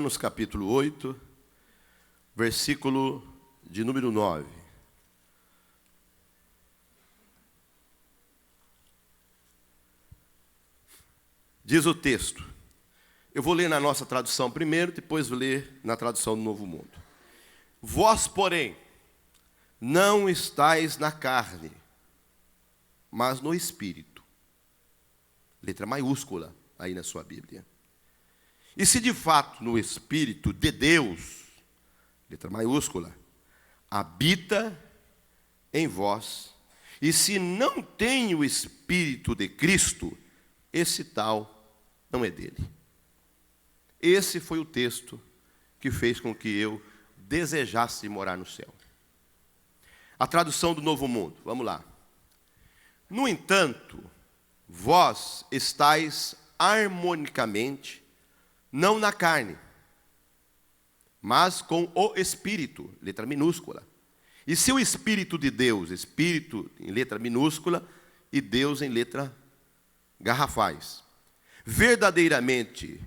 Romanos capítulo 8, versículo de número 9. Diz o texto. Eu vou ler na nossa tradução primeiro, depois vou ler na tradução do Novo Mundo. Vós, porém, não estáis na carne, mas no Espírito. Letra maiúscula aí na sua Bíblia. E se de fato no Espírito de Deus, letra maiúscula, habita em vós, e se não tem o Espírito de Cristo, esse tal não é dele. Esse foi o texto que fez com que eu desejasse morar no céu. A tradução do Novo Mundo, vamos lá. No entanto, vós estáis harmonicamente, não na carne, mas com o Espírito, letra minúscula. E se o Espírito de Deus, Espírito em letra minúscula e Deus em letra garrafais, verdadeiramente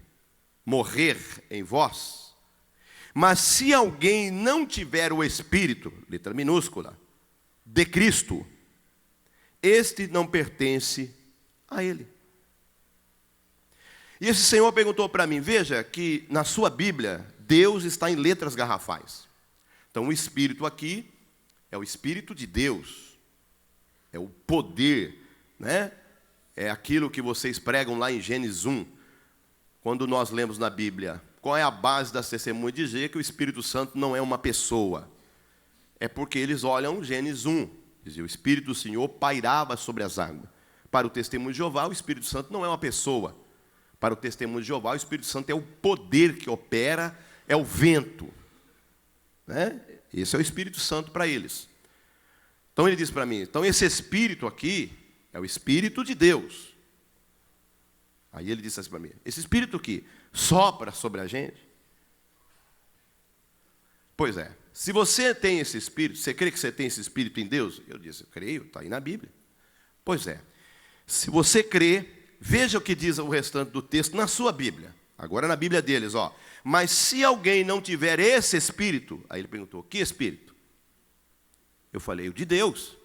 morrer em vós, mas se alguém não tiver o Espírito, letra minúscula, de Cristo, este não pertence a ele. E esse Senhor perguntou para mim, veja que na sua Bíblia, Deus está em letras garrafais. Então o Espírito aqui é o Espírito de Deus, é o poder, né? É aquilo que vocês pregam lá em Gênesis 1, quando nós lemos na Bíblia, qual é a base das testemunhas de dizer que o Espírito Santo não é uma pessoa? É porque eles olham Gênesis 1, dizia, o Espírito do Senhor pairava sobre as águas. Para o testemunho de Jeová, o Espírito Santo não é uma pessoa. Para o testemunho de Jeová, o Espírito Santo é o poder que opera, é o vento. Né? Esse é o Espírito Santo para eles. Então ele diz para mim, então esse Espírito aqui é o Espírito de Deus. Aí ele disse assim para mim, esse Espírito aqui sopra sobre a gente? Pois é, se você tem esse Espírito, você crê que você tem esse Espírito em Deus? Eu disse, eu creio, está aí na Bíblia. Pois é, se você crê, veja o que diz o restante do texto na sua Bíblia. Agora na Bíblia deles, ó. Mas se alguém não tiver esse Espírito, aí ele perguntou, que Espírito? Eu falei, o de Deus.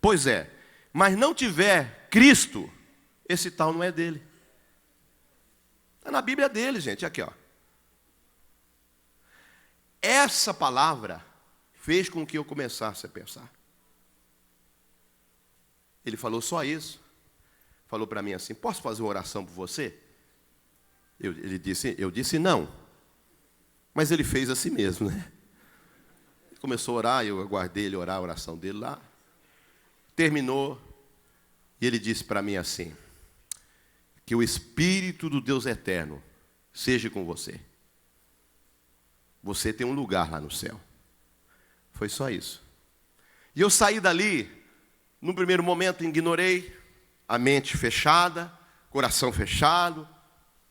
Pois é, mas não tiver Cristo, esse tal não é dele. Está na Bíblia dele, gente, aqui, ó. Essa palavra fez com que eu começasse a pensar. Ele falou só isso. Falou para mim assim, posso fazer uma oração por você? Eu disse não. Mas ele fez assim mesmo, né? Ele começou a orar, eu aguardei ele orar a oração dele lá. Terminou, e ele disse para mim assim, que o Espírito do Deus eterno seja com você. Você tem um lugar lá no céu. Foi só isso. E eu saí dali, no primeiro momento ignorei, a mente fechada, coração fechado.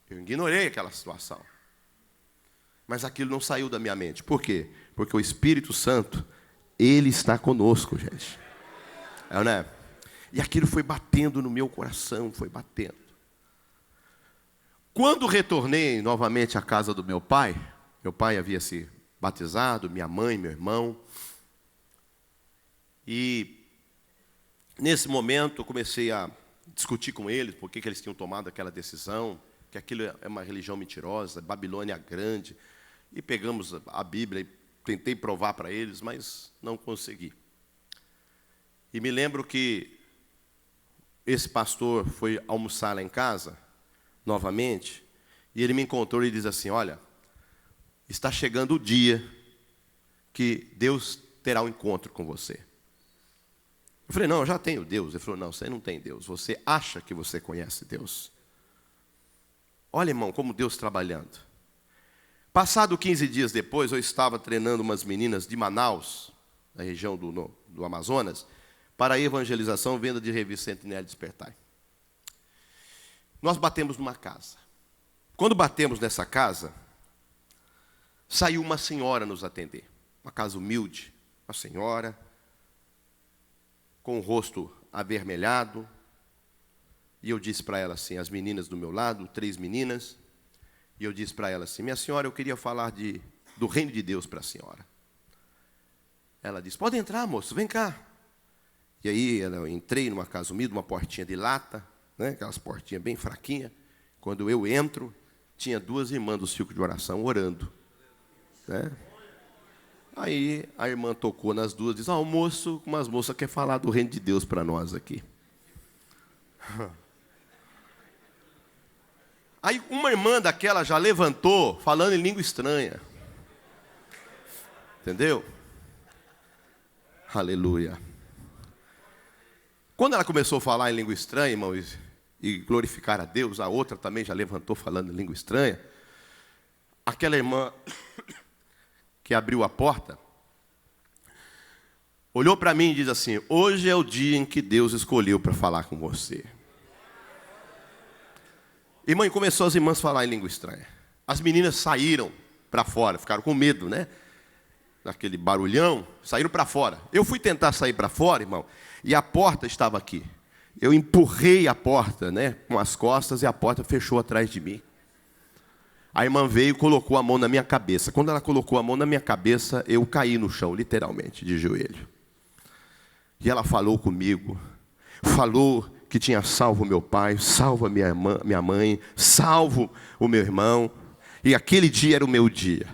Eu ignorei aquela situação. Mas aquilo não saiu da minha mente. Por quê? Porque o Espírito Santo, ele está conosco, gente. É, né? E aquilo foi batendo no meu coração, foi batendo. Quando retornei novamente à casa do meu pai havia se batizado, minha mãe, meu irmão. E nesse momento eu comecei a discutir com eles por que eles tinham tomado aquela decisão, que aquilo é uma religião mentirosa, Babilônia grande. E pegamos a Bíblia e tentei provar para eles, mas não consegui. E me lembro que esse pastor foi almoçar lá em casa, novamente, e ele me encontrou e diz assim, olha, está chegando o dia que Deus terá um encontro com você. Eu falei, não, eu já tenho Deus. Ele falou, não, você não tem Deus, você acha que você conhece Deus. Olha, irmão, como Deus trabalhando. Passado 15 dias depois, eu estava treinando umas meninas de Manaus, na região do Amazonas, para a evangelização, venda de revista Sentinela Despertai. Nós batemos numa casa. Quando batemos nessa casa, saiu uma senhora nos atender. Uma casa humilde, uma senhora, com o rosto avermelhado. E eu disse para ela assim, as meninas do meu lado, 3 meninas. E eu disse para ela assim: minha senhora, eu queria falar do reino de Deus para a senhora. Ela disse: pode entrar, moço, vem cá. E aí eu entrei numa casa humilde, uma portinha de lata, né, aquelas portinhas bem fraquinhas. Quando eu entro, tinha 2 irmãs do círculo de oração orando, né? Aí a irmã tocou nas 2 e disse: o moço, umas moças quer falar do reino de Deus para nós aqui. Aí uma irmã daquela já levantou falando em língua estranha. Entendeu? Aleluia. Quando ela começou a falar em língua estranha, irmãos, e glorificar a Deus, a outra também já levantou falando em língua estranha. Aquela irmã que abriu a porta olhou para mim e disse assim: hoje é o dia em que Deus escolheu para falar com você. Irmã, e começou as irmãs a falar em língua estranha. As meninas saíram para fora, ficaram com medo, né? Daquele barulhão, saíram para fora. Eu fui tentar sair para fora, irmão, e a porta estava aqui. Eu empurrei a porta, né, com as costas, e a porta fechou atrás de mim. A irmã veio e colocou a mão na minha cabeça. Quando ela colocou a mão na minha cabeça, eu caí no chão, literalmente, de joelho. E ela falou comigo, falou que tinha salvo meu pai, salvo a minha mãe, salvo o meu irmão. E aquele dia era o meu dia.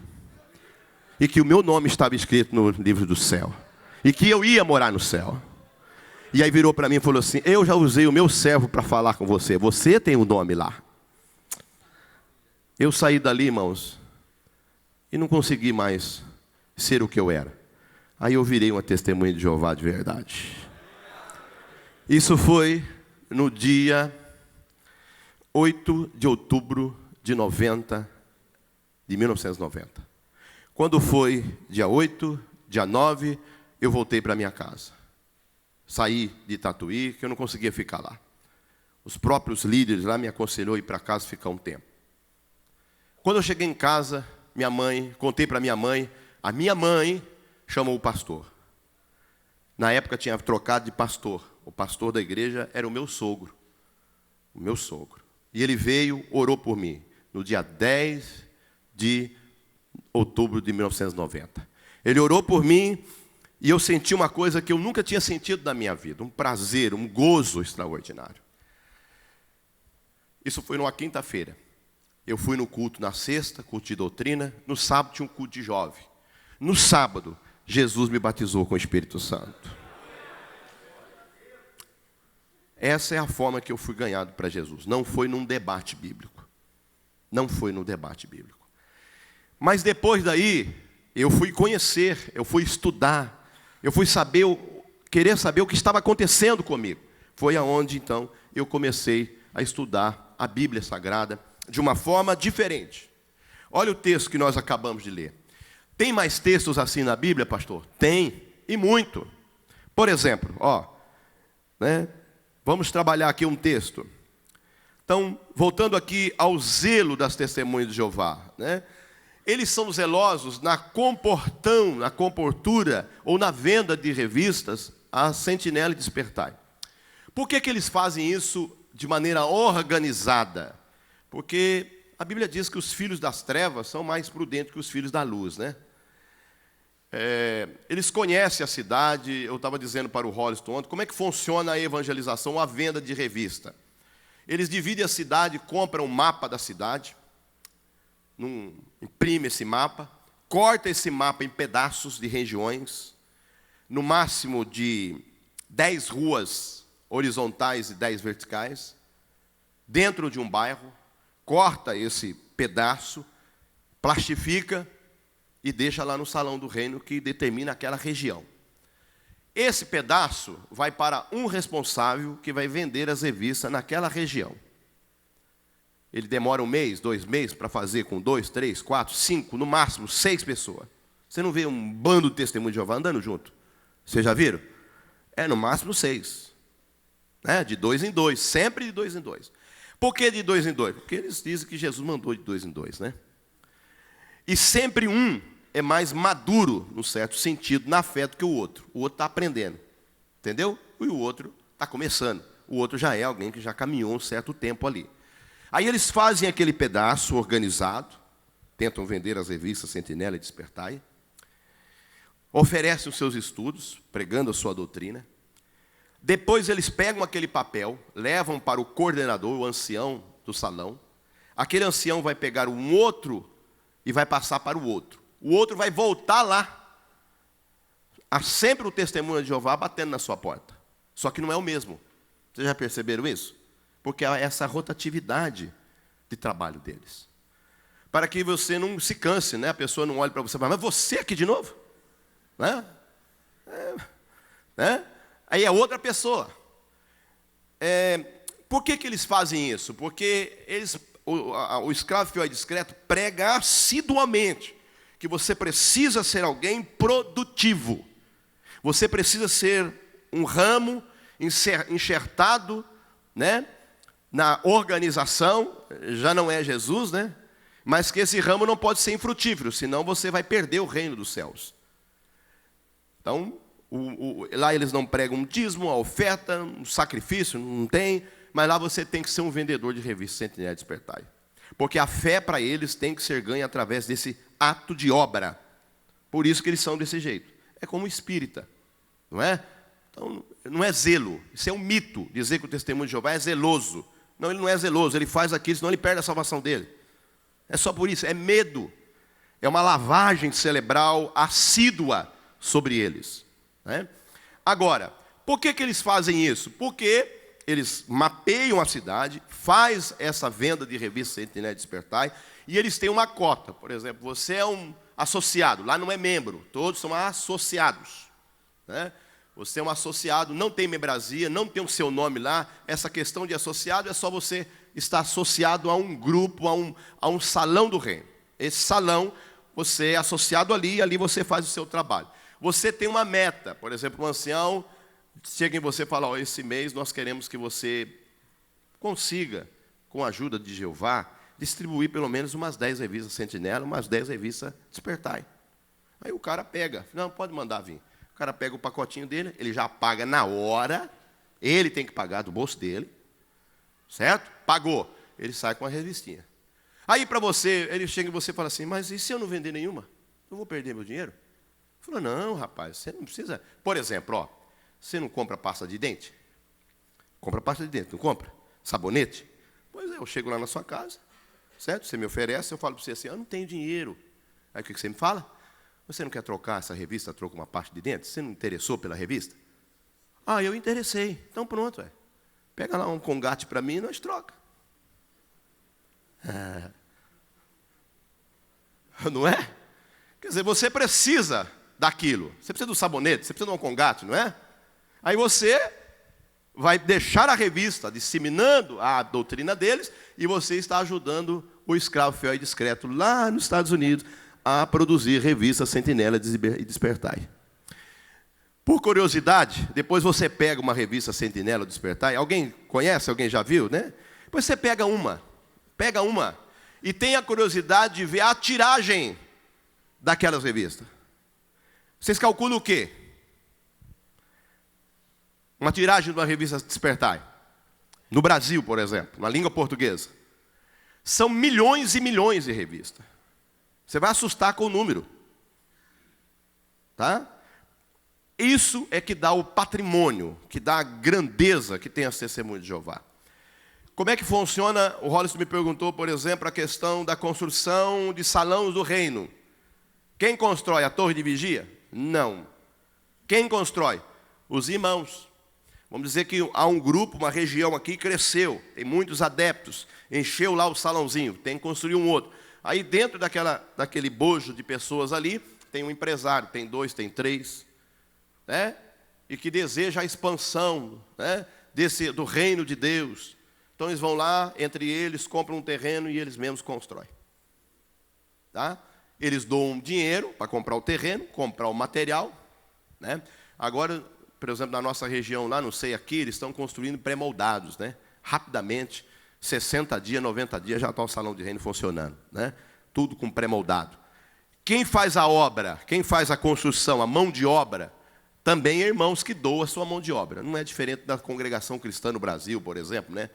E que o meu nome estava escrito no livro do céu. E que eu ia morar no céu. E aí virou para mim e falou assim: eu já usei o meu servo para falar com você. Você tem um nome lá. Eu saí dali, irmãos, e não consegui mais ser o que eu era. Aí eu virei uma testemunha de Jeová de verdade. Isso foi no dia 8 de outubro de 1990. Quando foi dia 8, dia 9, eu voltei para minha casa. Saí de Tatuí, que eu não conseguia ficar lá. Os próprios líderes lá me aconselhou a ir para casa ficar um tempo. Quando eu cheguei em casa, contei para minha mãe, a minha mãe chamou o pastor. Na época tinha trocado de pastor. O pastor da igreja era o meu sogro. O meu sogro. E ele veio, orou por mim, no dia 10 de outubro de 1990. Ele orou por mim e eu senti uma coisa que eu nunca tinha sentido na minha vida. Um prazer, um gozo extraordinário. Isso foi numa quinta-feira. Eu fui no culto na sexta, culto de doutrina. No sábado tinha um culto de jovem. No sábado, Jesus me batizou com o Espírito Santo. Essa é a forma que eu fui ganhado para Jesus. Não foi num debate bíblico. Não foi num debate bíblico. Mas depois daí, eu fui conhecer, eu fui estudar, eu fui querer saber o que estava acontecendo comigo. Foi aonde, então, eu comecei a estudar a Bíblia Sagrada de uma forma diferente. Olha o texto que nós acabamos de ler. Tem mais textos assim na Bíblia, pastor? Tem, e muito. Por exemplo, né? Vamos trabalhar aqui um texto. Então, voltando aqui ao zelo das testemunhas de Jeová, né? Eles são zelosos na comportura ou na venda de revistas a Sentinela e Despertai. Por que eles fazem isso de maneira organizada? Porque a Bíblia diz que os filhos das trevas são mais prudentes que os filhos da luz, né? Eles conhecem a cidade. Eu estava dizendo para o Holliston ontem, como é que funciona a evangelização, a venda de revista. Eles dividem a cidade, compram um mapa da cidade, imprime esse mapa, corta esse mapa em pedaços de regiões, no máximo de 10 ruas horizontais e 10 verticais, dentro de um bairro, corta esse pedaço, plastifica e deixa lá no salão do reino que determina aquela região. Esse pedaço vai para um responsável que vai vender as revistas naquela região. Ele demora 1 mês, 2 meses para fazer com 2, 3, 4, 5, no máximo 6 pessoas. Você não vê um bando de testemunhos de Jeová andando junto? Vocês já viram? No máximo 6. Né? De 2 em 2, sempre de 2 em 2. Por que de 2 em 2? Porque eles dizem que Jesus mandou de 2 em 2, né? E sempre um é mais maduro, no certo sentido, na fé do que o outro. O outro está aprendendo, entendeu? E o outro está começando. O outro já é alguém que já caminhou um certo tempo ali. Aí eles fazem aquele pedaço organizado, tentam vender as revistas Sentinela e Despertai, oferecem os seus estudos, pregando a sua doutrina. Depois eles pegam aquele papel, levam para o coordenador, o ancião do salão. Aquele ancião vai pegar um outro e vai passar para o outro. O outro vai voltar lá. Há sempre o testemunho de Jeová batendo na sua porta. Só que não é o mesmo. Vocês já perceberam isso? Porque há essa rotatividade de trabalho deles. Para que você não se canse, né? A pessoa não olhe para você e fala, mas você aqui de novo? Né? Né? Aí é outra pessoa. Por que eles fazem isso? Porque o escravo fiel e discreto prega assiduamente que você precisa ser alguém produtivo. Você precisa ser um ramo enxertado, né, na organização, já não é Jesus, né? Mas que esse ramo não pode ser infrutífero, senão você vai perder o reino dos céus. Então, lá eles não pregam um dízimo, a oferta, um sacrifício, não tem, mas lá você tem que ser um vendedor de revista Sentinela e Despertai. Porque a fé para eles tem que ser ganha através desse ato de obra. Por isso que eles são desse jeito. É como espírita, não é? Então, não é zelo, isso é um mito, dizer que o testemunho de Jeová é zeloso. Não, ele não é zeloso, ele faz aquilo, senão ele perde a salvação dele. É só por isso, é medo. É uma lavagem cerebral assídua sobre eles. Né? Agora, por que eles fazem isso? Porque eles mapeiam a cidade, faz essa venda de revista Sentinela e Despertai, e eles têm uma cota. Por exemplo, você é um associado, lá não é membro, todos são associados. Né? Você é um associado, não tem membresia, não tem o seu nome lá. Essa questão de associado é só você estar associado a um grupo, a um salão do reino. Esse salão, você é associado ali e ali você faz o seu trabalho. Você tem uma meta, por exemplo, um ancião chega em você e fala, ó, esse mês nós queremos que você consiga, com a ajuda de Jeová, distribuir pelo menos umas 10 revistas Sentinela, umas 10 revistas Despertai. Aí o cara pega, não, pode mandar vir. O cara pega o pacotinho dele, ele já paga na hora, ele tem que pagar do bolso dele, certo? Pagou, ele sai com a revistinha. Aí para você, ele chega em você e fala assim, mas e se eu não vender nenhuma? Eu vou perder meu dinheiro? Ele falou, não, rapaz, você não precisa... Por exemplo, ó, você não compra pasta de dente? Compra pasta de dente, não compra? Sabonete? Pois é, eu chego lá na sua casa, certo? Você me oferece, eu falo para você assim, eu não tenho dinheiro. Aí o que você me fala? Você não quer trocar essa revista, troca uma pasta de dente? Você não interessou pela revista? Ah, eu interessei. Então pronto, pega lá um Colgate para mim e nós troca. Não é? Quer dizer, você precisa daquilo. Você precisa do sabonete, você precisa de um Colgate, não é? Aí você vai deixar a revista disseminando a doutrina deles e você está ajudando o escravo fiel e discreto lá nos Estados Unidos a produzir revista Sentinela e Despertai. Por curiosidade, depois você pega uma revista Sentinela e Despertai, alguém conhece, alguém já viu, né? Depois você pega uma, e tem a curiosidade de ver a tiragem daquelas revistas. Vocês calculam o quê? Uma tiragem de uma revista Despertai. No Brasil, por exemplo, na língua portuguesa. São milhões e milhões de revistas. Você vai assustar com o número. Tá? Isso é que dá o patrimônio, que dá a grandeza que tem a testemunha de Jeová. Como é que funciona? O Hollis me perguntou, por exemplo, a questão da construção de salões do reino. Quem constrói a torre de vigia? Não. Quem constrói? Os irmãos. Vamos dizer que há um grupo, uma região aqui cresceu, tem muitos adeptos, encheu lá o salãozinho, tem que construir um outro. Aí dentro daquele bojo de pessoas ali, tem um empresário, tem 2, tem 3, né? E que deseja a expansão, né? Do reino de Deus. Então eles vão lá, entre eles, compram um terreno e eles mesmos constroem. Tá? Eles doam dinheiro para comprar o terreno, comprar o material. Né? Agora, por exemplo, na nossa região lá, não sei aqui, eles estão construindo pré-moldados, né? Rapidamente. 60 dias, 90 dias, já está o salão de reino funcionando. Né? Tudo com pré-moldado. Quem faz a obra, quem faz a construção, a mão de obra, também é irmãos que doam a sua mão de obra. Não é diferente da congregação cristã no Brasil, por exemplo, né?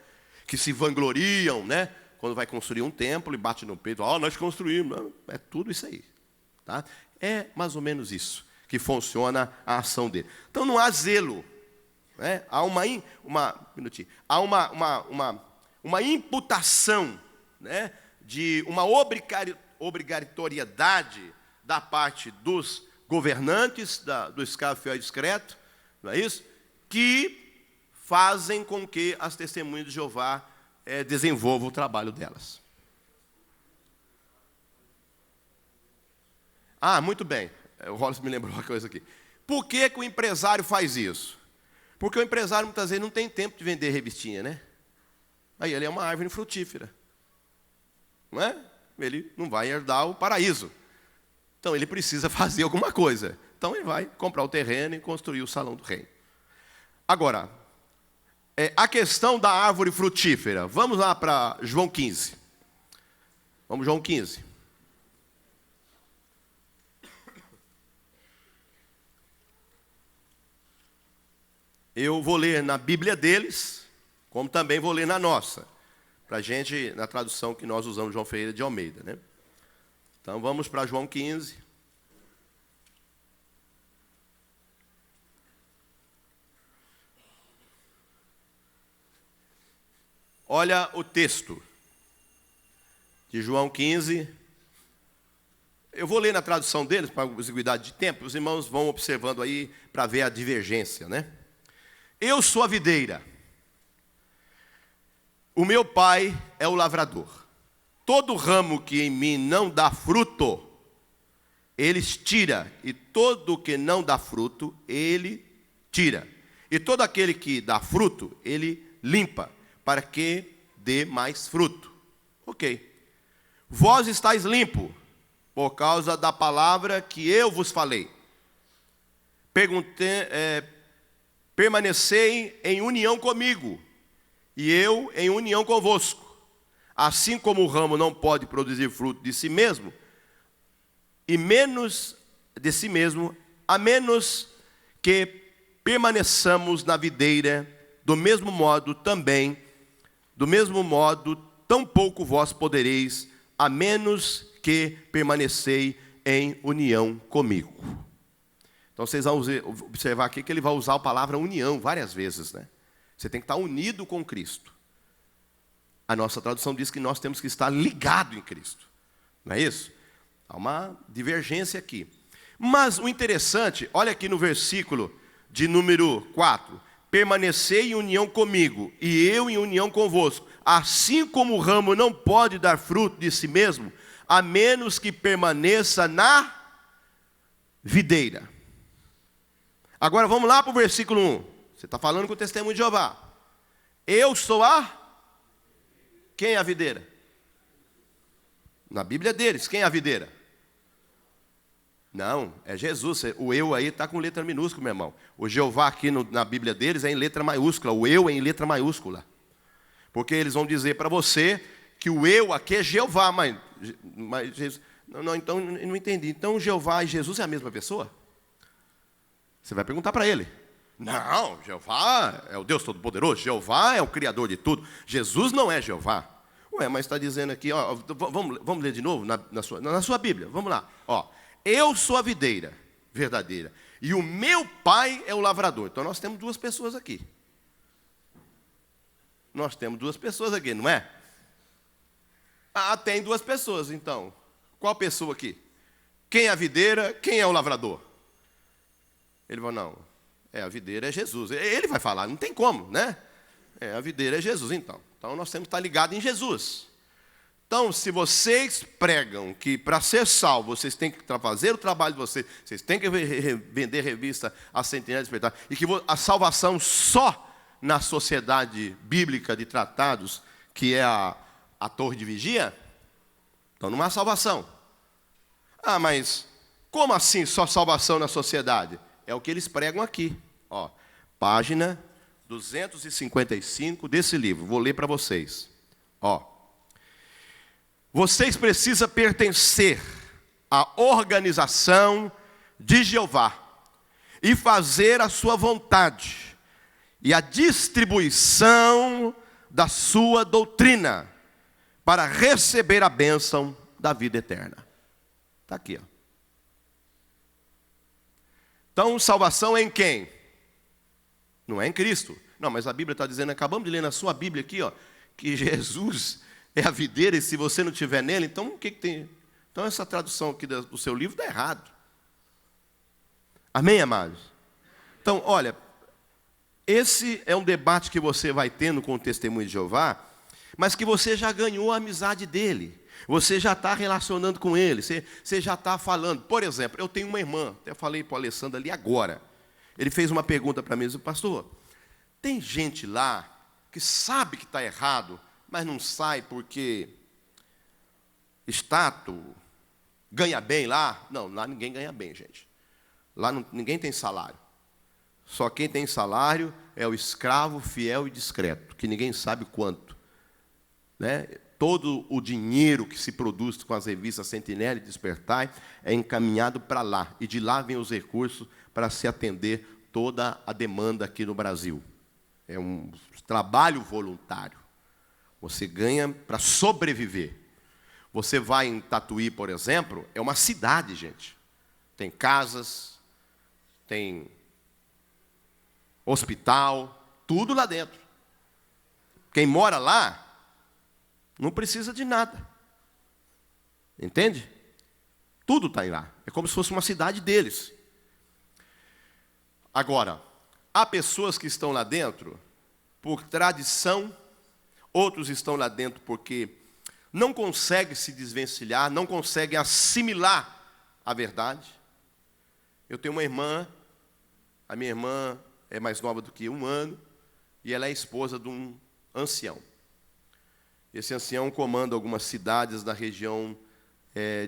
Que se vangloriam, né? Quando vai construir um templo e bate no peito, nós construímos. Não, é tudo isso aí. Tá? É mais ou menos isso que funciona a ação dele. Então não há zelo. Né? Há uma imputação, né, de uma obrigatoriedade da parte dos governantes, do escravo fiel e discreto, não é isso? Que fazem com que as testemunhas de Jeová desenvolvam o trabalho delas. Muito bem. O Wallace me lembrou uma coisa aqui. Por que o empresário faz isso? Porque o empresário muitas vezes não tem tempo de vender revistinha, né? Aí ele é uma árvore frutífera. Não é? Ele não vai herdar o paraíso. Então ele precisa fazer alguma coisa. Então ele vai comprar o terreno e construir o salão do reino. Agora, a questão da árvore frutífera. Vamos lá para João 15. Vamos, João 15. Eu vou ler na Bíblia deles, como também vou ler na nossa. Para a gente, na tradução que nós usamos, João Ferreira de Almeida, né? Então vamos para João 15. Olha o texto de João 15. Eu vou ler na tradução deles, para exiguidade de tempo, os irmãos vão observando aí para ver a divergência, né? Eu sou a videira. O meu pai é o lavrador. Todo ramo que em mim não dá fruto, ele tira. E todo que não dá fruto, ele tira. E todo aquele que dá fruto, ele limpa, para que dê mais fruto. Ok. Vós estáis limpo, por causa da palavra que eu vos falei. Permanecei em união comigo, e eu em união convosco. Assim como o ramo não pode produzir fruto de si mesmo, e menos de si mesmo, a menos que permaneçamos na videira, do mesmo modo, tampouco vós podereis, a menos que permanecei em união comigo. Então vocês vão observar aqui que ele vai usar a palavra união várias vezes, né? Você tem que estar unido com Cristo. A nossa tradução diz que nós temos que estar ligado em Cristo. Não é isso? Há uma divergência aqui. Mas o interessante, olha aqui no versículo de número 4. Permanecei em união comigo, e eu em união convosco. Assim como o ramo não pode dar fruto de si mesmo, a menos que permaneça na videira. Agora vamos lá para o versículo 1. Você está falando com o testemunho de Jeová. Eu sou Quem é a videira? Na Bíblia deles, quem é a videira? Não, é Jesus. O eu aí está com letra minúscula, meu irmão. O Jeová aqui na Bíblia deles é em letra maiúscula. O eu é em letra maiúscula. Porque eles vão dizer para você que o eu aqui é Jeová. Mas Jesus, então eu não entendi. Então Jeová e Jesus é a mesma pessoa? Você vai perguntar para ele. Não, Jeová é o Deus Todo-Poderoso. Jeová é o Criador de tudo. Jesus não é Jeová. Ué, mas está dizendo aqui, vamos ler de novo na sua Bíblia. Vamos lá. Eu sou a videira verdadeira e o meu pai é o lavrador. Então nós temos duas pessoas aqui. Nós temos duas pessoas aqui, não é? Tem duas pessoas, então. Qual pessoa aqui? Quem é a videira, quem é o lavrador? Ele vai, não, a videira é Jesus. Ele vai falar, não tem como, né? A videira é Jesus, então. Então nós temos que estar ligados em Jesus. Então, se vocês pregam que para ser salvo, vocês têm que fazer o trabalho de vocês, vocês têm que vender revista A Centenária Despertar, e que a salvação só na sociedade bíblica de tratados, que é a torre de vigia, então não há salvação. Mas como assim só salvação na sociedade? É o que eles pregam aqui. Página 255 desse livro. Vou ler para vocês. Vocês precisam pertencer à organização de Jeová e fazer a sua vontade e a distribuição da sua doutrina, para receber a bênção da vida eterna. Está aqui, ó. Então, salvação é em quem? Não é em Cristo. Não, mas a Bíblia está dizendo, acabamos de ler na sua Bíblia aqui, ó, que Jesus é a videira e se você não estiver nele, então o que tem? Então essa tradução aqui do seu livro está errado. Amém, amados? Então, olha, esse é um debate que você vai tendo com o Testemunho de Jeová, mas que você já ganhou a amizade dele. Você já está relacionando com ele, você já está falando. Por exemplo, eu tenho uma irmã, até falei para o Alessandro ali agora. Ele fez uma pergunta para mim, disse, pastor, tem gente lá que sabe que está errado, mas não sai porque status, ganha bem lá? Não, lá ninguém ganha bem, gente. Lá ninguém tem salário. Só quem tem salário é o escravo fiel e discreto, que ninguém sabe quanto. Né? Todo o dinheiro que se produz com as revistas Sentinela e Despertai é encaminhado para lá. E de lá vem os recursos para se atender toda a demanda aqui no Brasil. É um trabalho voluntário. Você ganha para sobreviver. Você vai em Tatuí, por exemplo, é uma cidade, gente. Tem casas, tem hospital, tudo lá dentro. Quem mora lá não precisa de nada. Entende? Tudo está lá. É como se fosse uma cidade deles. Agora, há pessoas que estão lá dentro por tradição, outros estão lá dentro porque não conseguem se desvencilhar, não conseguem assimilar a verdade. Eu tenho uma irmã, a minha irmã é mais nova do que 1 ano, e ela é esposa de um ancião. Esse ancião comanda algumas cidades da região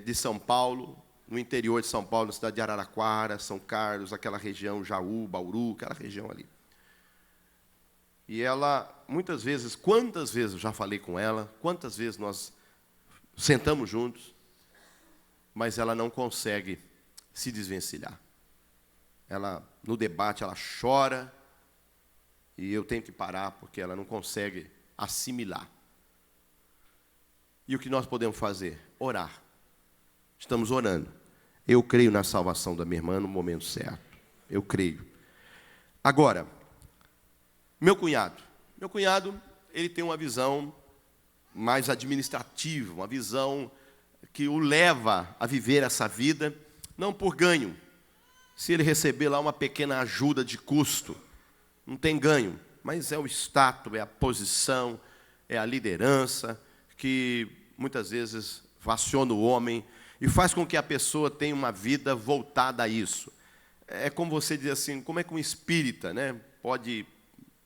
de São Paulo, no interior de São Paulo, na cidade de Araraquara, São Carlos, aquela região, Jaú, Bauru, aquela região ali. E ela, muitas vezes, quantas vezes eu já falei com ela, quantas vezes nós sentamos juntos, mas ela não consegue se desvencilhar. Ela, no debate, ela chora, e eu tenho que parar, porque ela não consegue assimilar. E o que nós podemos fazer? Orar. Estamos orando. Eu creio na salvação da minha irmã no momento certo. Eu creio. Agora, meu cunhado, ele tem uma visão mais administrativa, uma visão que o leva a viver essa vida, não por ganho. Se ele receber lá uma pequena ajuda de custo, não tem ganho, mas é o status, é a posição, é a liderança, que muitas vezes vaciona o homem e faz com que a pessoa tenha uma vida voltada a isso. É como você diz assim, como é que um espírita, né, pode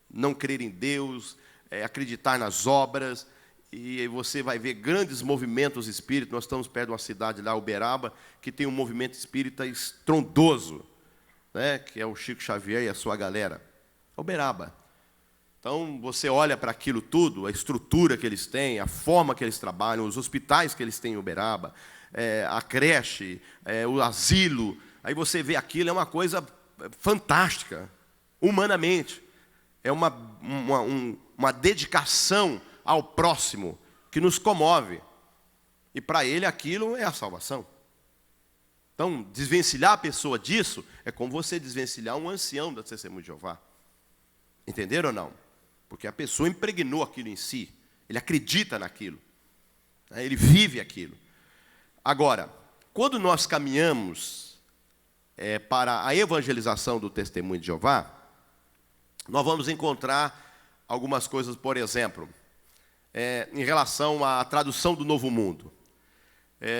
não crer em Deus, acreditar nas obras, e você vai ver grandes movimentos espíritas. Nós estamos perto de uma cidade lá, Uberaba, que tem um movimento espírita estrondoso, né, que é o Chico Xavier e a sua galera. Uberaba. Então, você olha para aquilo tudo, a estrutura que eles têm, a forma que eles trabalham, os hospitais que eles têm em Uberaba, a creche, o asilo, aí você vê aquilo, é uma coisa fantástica, humanamente. É uma dedicação ao próximo que nos comove. E para ele aquilo é a salvação. Então, desvencilhar a pessoa disso é como você desvencilhar um ancião da Testemunha de Jeová. Entenderam ou não? Porque a pessoa impregnou aquilo em si. Ele acredita naquilo. Ele vive aquilo. Agora, quando nós caminhamos para a evangelização do Testemunho de Jeová, nós vamos encontrar algumas coisas, por exemplo, em relação à tradução do Novo Mundo.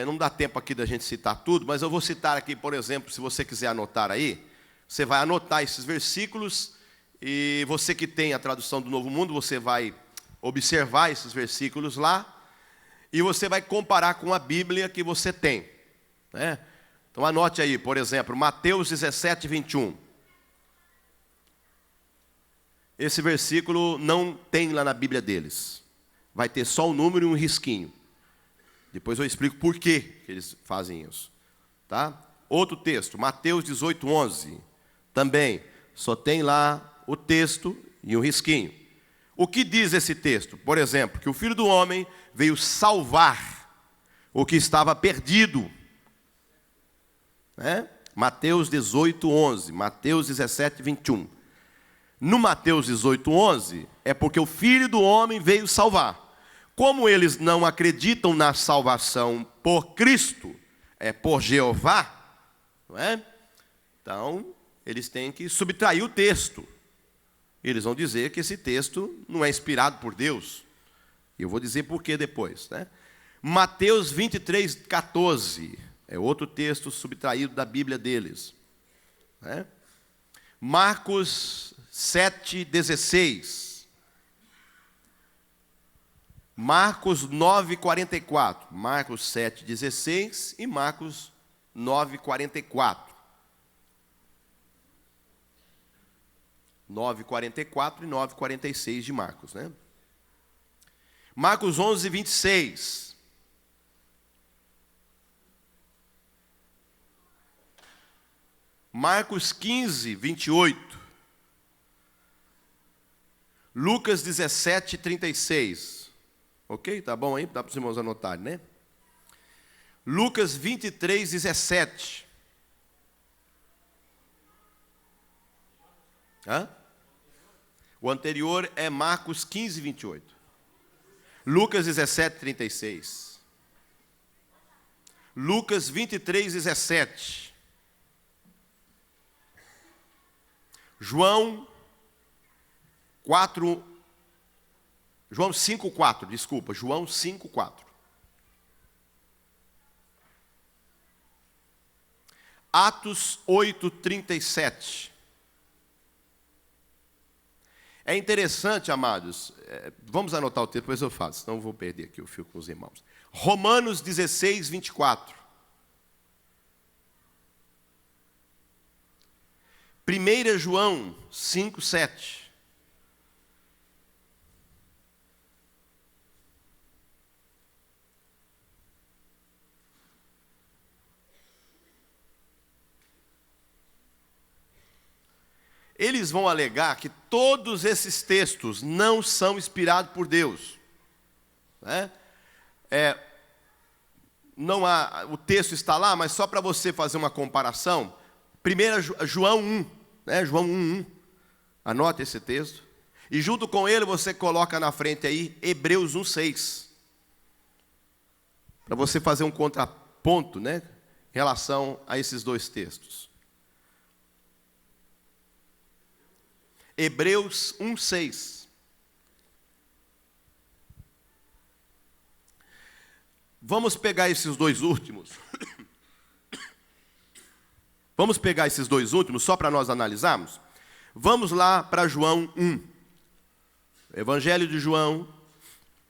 Não dá tempo aqui da gente citar tudo, mas eu vou citar aqui, por exemplo, se você quiser anotar aí, você vai anotar esses versículos, e você que tem a tradução do Novo Mundo, você vai observar esses versículos lá, e você vai comparar com a Bíblia que você tem. Né? Então anote aí, por exemplo, Mateus 17, 21. Esse versículo não tem lá na Bíblia deles. Vai ter só um número e um risquinho. Depois eu explico por que eles fazem isso. Tá? Outro texto, Mateus 18, 11. Também só tem lá o texto e um risquinho. O que diz esse texto? Por exemplo, que o Filho do Homem veio salvar o que estava perdido. Mateus 18, 11, Mateus 17, 21. No Mateus 18, 11, é porque o Filho do Homem veio salvar. Como eles não acreditam na salvação por Cristo, por Jeová, não é? Então, eles têm que subtrair o texto. Eles vão dizer que esse texto não é inspirado por Deus. Eu vou dizer por que depois, né? Mateus 23, 14, é outro texto subtraído da Bíblia deles, né? Marcos 7, 16. Marcos 9, 44. Marcos 7, 16 e Marcos 9, 44. 9:44 e 9:46 de Marcos, né? Marcos 11, 26. Marcos 15, 28. Lucas 17, 36. Ok? Tá bom aí? Dá para os irmãos anotarem, né? Lucas 23, 17. O anterior é Marcos 15, 28. Lucas 17, 36. Lucas 23, 17. João 5, 4, desculpa. João 5, 4. Atos 8, 37. É interessante, amados, vamos anotar o texto, depois eu faço, senão eu vou perder aqui o fio com os irmãos. Romanos 16, 24. 1 João 5, 7. Eles vão alegar que todos esses textos não são inspirados por Deus, né? Não há, o texto está lá, mas só para você fazer uma comparação, 1 João 1, né? João 1, 1. Anote esse texto. E junto com ele você coloca na frente aí Hebreus 1, 6. Para você fazer um contraponto, né? Em relação a esses dois textos. Hebreus 1, 6. Vamos pegar esses dois últimos. Vamos pegar esses dois últimos só para nós analisarmos. Vamos lá para João 1. Evangelho de João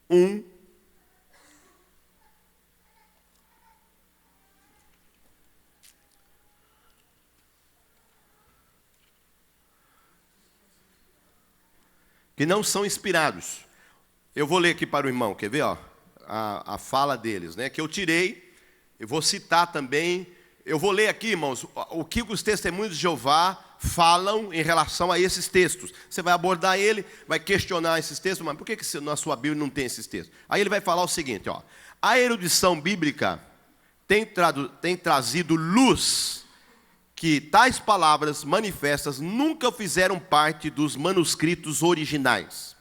1. Que não são inspirados. Eu vou ler aqui para o irmão, quer ver? Ó, a fala deles, né? Que eu tirei, eu vou citar também. Eu vou ler aqui, irmãos, o que os testemunhos de Jeová falam em relação a esses textos. Você vai abordar ele, vai questionar esses textos, mas por que na sua Bíblia não tem esses textos? Aí ele vai falar o seguinte, ó. A erudição bíblica tem trazido luz que tais palavras manifestas nunca fizeram parte dos manuscritos originais.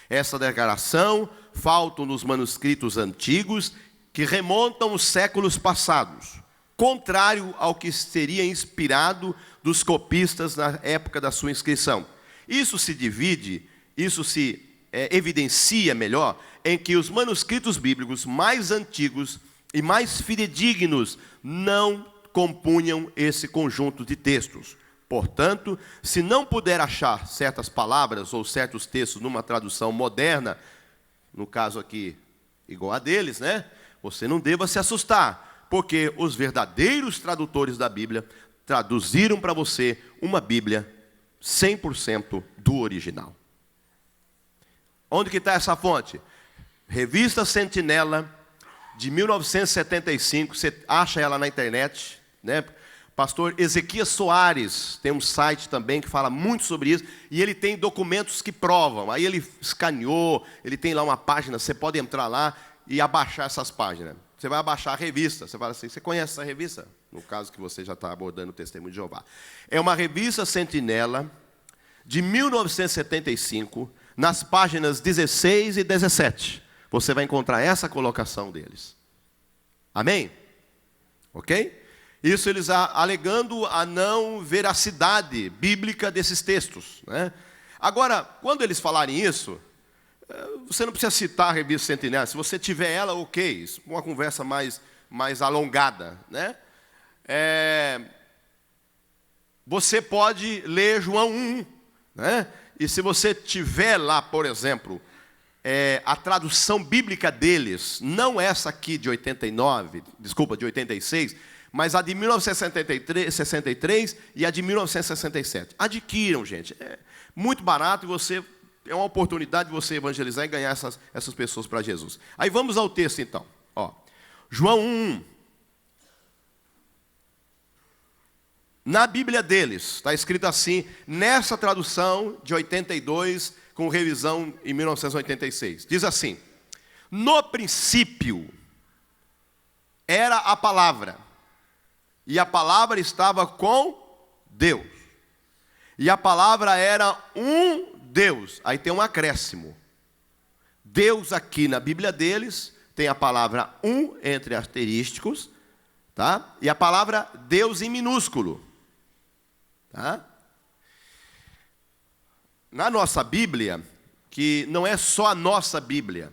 Essa declaração falta nos manuscritos antigos que remontam os séculos passados, contrário ao que seria inspirado dos copistas na época da sua inscrição. Isso se evidencia melhor em que os manuscritos bíblicos mais antigos e mais fidedignos não compunham esse conjunto de textos. Portanto, se não puder achar certas palavras ou certos textos numa tradução moderna, no caso aqui, igual a deles, né? Você não deva se assustar, porque os verdadeiros tradutores da Bíblia traduziram para você uma Bíblia 100% do original. Onde que está essa fonte? Revista Sentinela, de 1975, você acha ela na internet, né? Pastor Ezequias Soares tem um site também que fala muito sobre isso, e ele tem documentos que provam. Aí ele escaneou, ele tem lá uma página, você pode entrar lá e abaixar essas páginas. Você vai abaixar a revista, você fala assim, você conhece essa revista? No caso que você já está abordando o Testemunho de Jeová. É uma revista Sentinela, de 1975, nas páginas 16 e 17. Você vai encontrar essa colocação deles. Amém? Ok? Isso eles alegando a não veracidade bíblica desses textos, né? Agora, quando eles falarem isso, você não precisa citar a revista Sentinela. Se você tiver ela, ok. Uma conversa mais alongada, né? Você pode ler João 1, né? E se você tiver lá, por exemplo, a tradução bíblica deles, não essa aqui de 89, desculpa, de 86, mas a de 1963 e a de 1967. Adquiram, gente. É muito barato e é uma oportunidade de você evangelizar e ganhar essas pessoas para Jesus. Aí vamos ao texto então. Ó, João 1. Na Bíblia deles, está escrito assim, nessa tradução de 82, com revisão em 1986. Diz assim: no princípio era a palavra, e a palavra estava com Deus, e a palavra era um Deus. Aí tem um acréscimo. Deus aqui na Bíblia deles tem a palavra um entre asterísticos, tá? E a palavra Deus em minúsculo, tá? Na nossa Bíblia, que não é só a nossa Bíblia,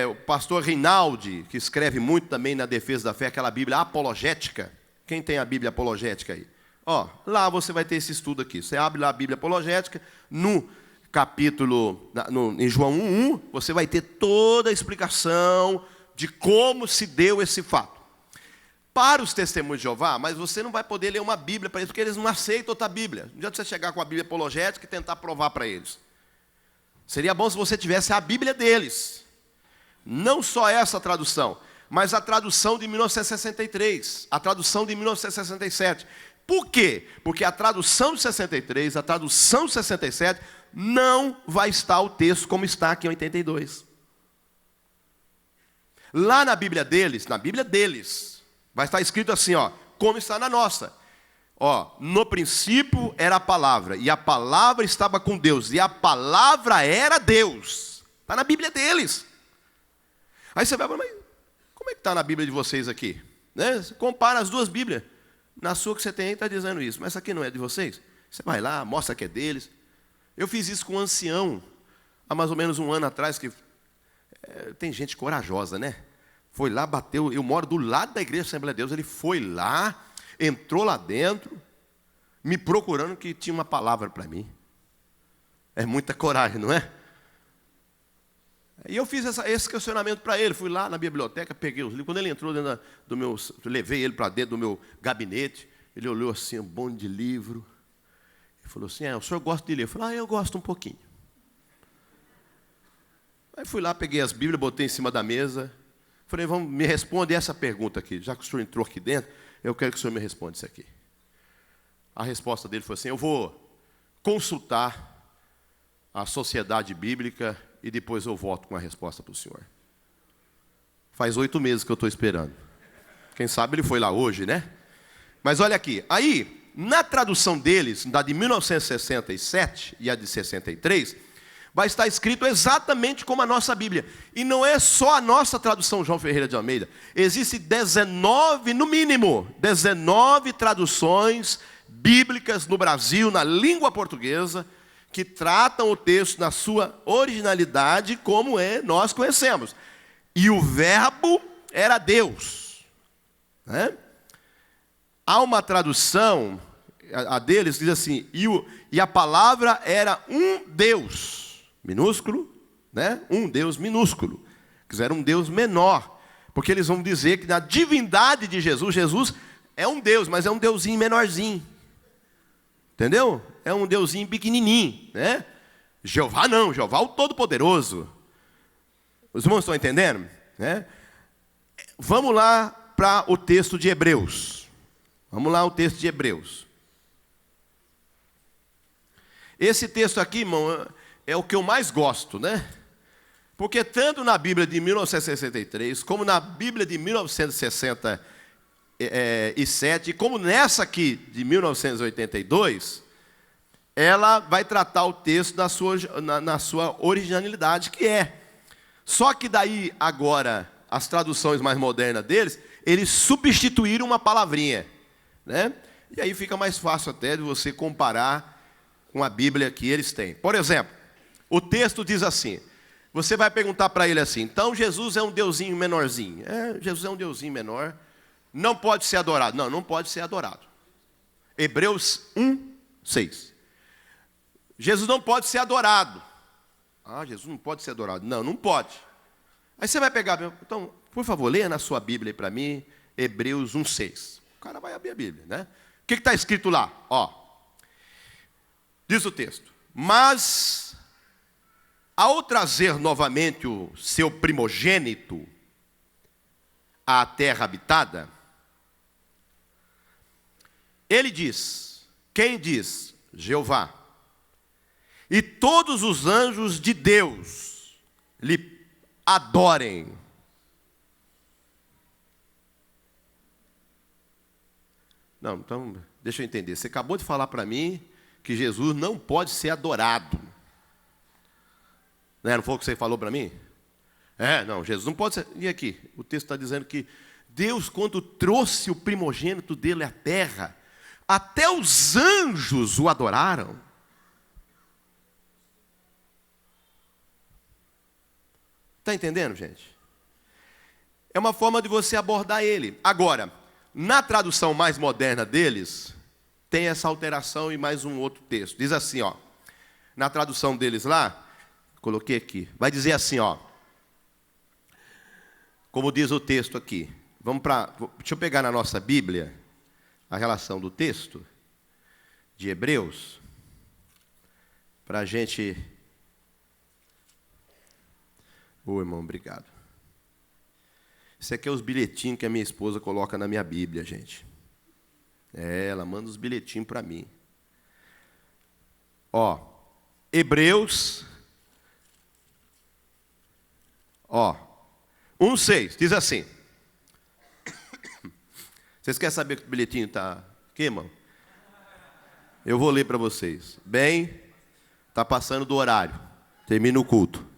o pastor Rinaldi, que escreve muito também na defesa da fé, aquela Bíblia apologética. Quem tem a Bíblia apologética aí? Ó, lá você vai ter esse estudo aqui. Você abre lá a Bíblia apologética, no capítulo, em João 1:1, você vai ter toda a explicação de como se deu esse fato. Para os testemunhos de Jeová, mas você não vai poder ler uma Bíblia para eles, porque eles não aceitam outra Bíblia. Não adianta você chegar com a Bíblia apologética e tentar provar para eles. Seria bom se você tivesse a Bíblia deles. Não só essa tradução, mas a tradução de 1963, a tradução de 1967. Por quê? Porque a tradução de 63, a tradução de 67, não vai estar o texto como está aqui em 82. Lá na Bíblia deles, vai estar escrito assim, ó, como está na nossa. Ó, no princípio era a palavra, e a palavra estava com Deus, e a palavra era Deus. Está na Bíblia deles. Aí você vai falar, mas como é que está na Bíblia de vocês aqui? Né? Você compara as duas Bíblias. Na sua que você tem, está dizendo isso, mas essa aqui não é de vocês? Você vai lá, mostra que é deles. Eu fiz isso com um ancião, há mais ou menos um ano atrás, que tem gente corajosa, né? Foi lá, bateu, eu moro do lado da igreja Assembleia de Deus, ele foi lá, entrou lá dentro, me procurando que tinha uma palavra para mim. É muita coragem, não é? E eu fiz esse questionamento para ele, fui lá na biblioteca, peguei os livros, quando ele entrou dentro do meu, levei ele para dentro do meu gabinete, ele olhou assim, um monte de livro, e falou assim, o senhor gosta de ler? Eu falei, eu gosto um pouquinho. Aí fui lá, peguei as Bíblias, botei em cima da mesa, falei, me responde essa pergunta aqui, já que o senhor entrou aqui dentro, eu quero que o senhor me responda isso aqui. A resposta dele foi assim, eu vou consultar a sociedade bíblica e depois eu volto com a resposta para o senhor. Faz 8 meses que eu estou esperando. Quem sabe ele foi lá hoje, né? Mas olha aqui, aí, na tradução deles, da de 1967 e a de 63, vai estar escrito exatamente como a nossa Bíblia. E não é só a nossa tradução, João Ferreira de Almeida. Existem 19, no mínimo, 19 traduções bíblicas no Brasil, na língua portuguesa, que tratam o texto na sua originalidade, como nós conhecemos. E o verbo era Deus. Né? Há uma tradução, a deles diz assim, e a palavra era um Deus, minúsculo, né? Um Deus minúsculo. Quiseram um Deus menor, porque eles vão dizer que na divindade de Jesus, Jesus é um Deus, mas é um deusinho menorzinho. Entendeu? É um deusinho pequenininho, né? Jeová não, Jeová é o Todo-Poderoso. Os irmãos estão entendendo? Né? Vamos lá para o texto de Hebreus. Vamos lá, o texto de Hebreus. Esse texto aqui, irmão, é o que eu mais gosto, né? Porque tanto na Bíblia de 1963, como na Bíblia de 1967, como nessa aqui de 1982, ela vai tratar o texto na sua originalidade, que é. Só que daí, agora, as traduções mais modernas deles, eles substituíram uma palavrinha, né? E aí fica mais fácil até de você comparar com a Bíblia que eles têm. Por exemplo, o texto diz assim, você vai perguntar para ele assim, então Jesus é um deusinho menorzinho. Jesus é um deusinho menor, não pode ser adorado. Não, não pode ser adorado. Hebreus 1:6. Jesus não pode ser adorado. Jesus não pode ser adorado. Não, não pode. Aí você vai pegar, então, por favor, leia na sua Bíblia para mim, Hebreus 1:6. O cara vai abrir a Bíblia, né? O que está escrito lá? Diz o texto, mas ao trazer novamente o seu primogênito à terra habitada, ele diz, quem diz? Jeová. E todos os anjos de Deus lhe adorem. Não, então, deixa eu entender. Você acabou de falar para mim que Jesus não pode ser adorado. Não foi o que você falou para mim? Não, Jesus não pode ser. E aqui, o texto está dizendo que Deus, quando trouxe o primogênito dele à terra, até os anjos o adoraram. Está entendendo, gente? É uma forma de você abordar ele. Agora, na tradução mais moderna deles, tem essa alteração e mais um outro texto. Diz assim, na tradução deles lá, coloquei aqui, vai dizer assim, como diz o texto aqui. Deixa eu pegar na nossa Bíblia a relação do texto de Hebreus, para a gente... irmão, obrigado. Isso aqui é os bilhetinhos que a minha esposa coloca na minha Bíblia, gente. Ela manda os bilhetinhos para mim. Hebreus 1:6, diz assim. Vocês querem saber que o bilhetinho está aqui, irmão? Eu vou ler para vocês. Bem, está passando do horário. Termina o culto.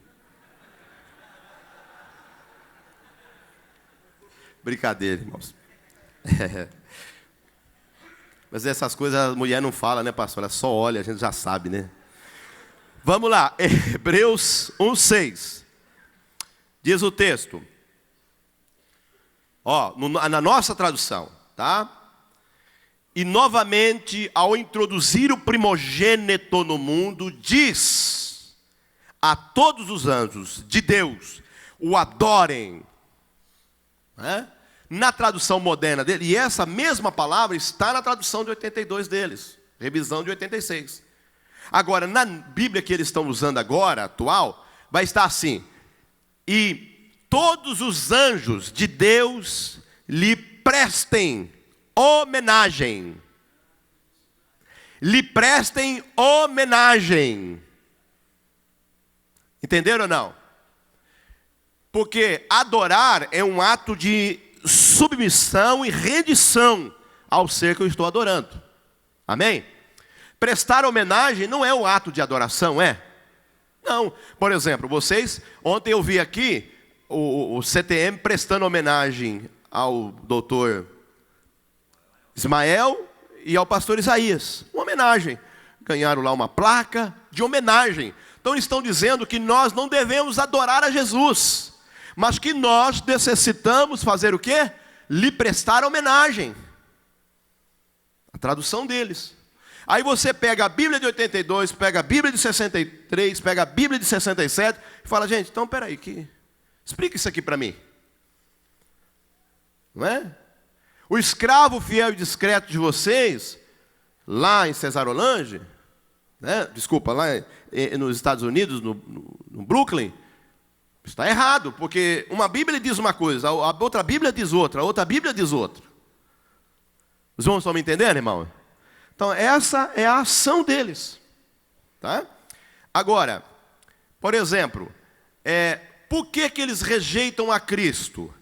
Brincadeira, irmãos. Mas essas coisas a mulher não fala, né, pastor? Ela só olha, a gente já sabe, né? Vamos lá, Hebreus 1:6. Diz o texto. Na nossa tradução, tá? E novamente, ao introduzir o primogênito no mundo, diz a todos os anjos de Deus, o adorem. Na tradução moderna dele, e essa mesma palavra está na tradução de 82 deles, revisão de 86. Agora, na Bíblia que eles estão usando agora, atual, vai estar assim: e todos os anjos de Deus lhe prestem homenagem. Lhe prestem homenagem. Entenderam ou não? Porque adorar é um ato de submissão e rendição ao ser que eu estou adorando. Amém? Prestar homenagem não é um ato de adoração, é? Não. Por exemplo, ontem eu vi aqui o CTM prestando homenagem ao doutor Ismael e ao pastor Isaías. Uma homenagem. Ganharam lá uma placa de homenagem. Então eles estão dizendo que nós não devemos adorar a Jesus, mas que nós necessitamos fazer o quê? Lhe prestar homenagem. A tradução deles. Aí você pega a Bíblia de 82, pega a Bíblia de 63, pega a Bíblia de 67 e fala, gente, então peraí, explica isso aqui para mim. Não é? O escravo fiel e discreto de vocês, lá em Cesarolange, né? Lá nos Estados Unidos, no Brooklyn, está errado, porque uma Bíblia diz uma coisa, a outra Bíblia diz outra, a outra Bíblia diz outra. Os irmãos estão me entendendo, irmão? Então, essa é a ação deles. Tá? Agora, por exemplo, por que eles rejeitam a Cristo?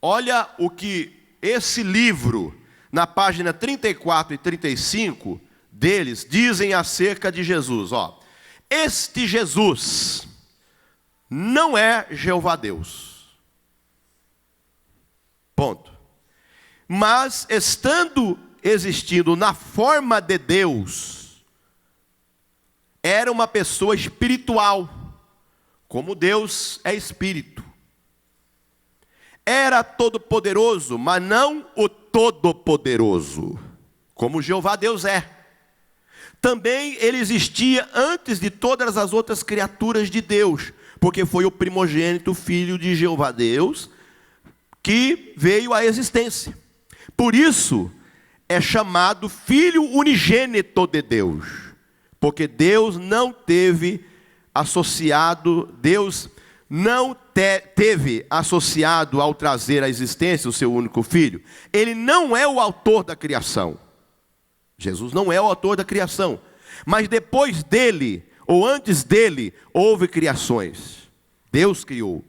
Olha o que esse livro, na página 34 e 35 deles, dizem acerca de Jesus. Ó, este Jesus não é Jeová Deus. Ponto. Mas, existindo na forma de Deus, era uma pessoa espiritual, como Deus é espírito. Era todo-poderoso, mas não o todo-poderoso, como Jeová Deus é. Também ele existia antes de todas as outras criaturas de Deus, porque foi o primogênito filho de Jeová Deus que veio à existência. Por isso é chamado Filho unigênito de Deus, porque Deus não teve associado, teve associado ao trazer à existência o seu único filho. Ele não é o autor da criação. Jesus não é o autor da criação. Mas depois dele, ou antes dele, houve criações. Deus criou.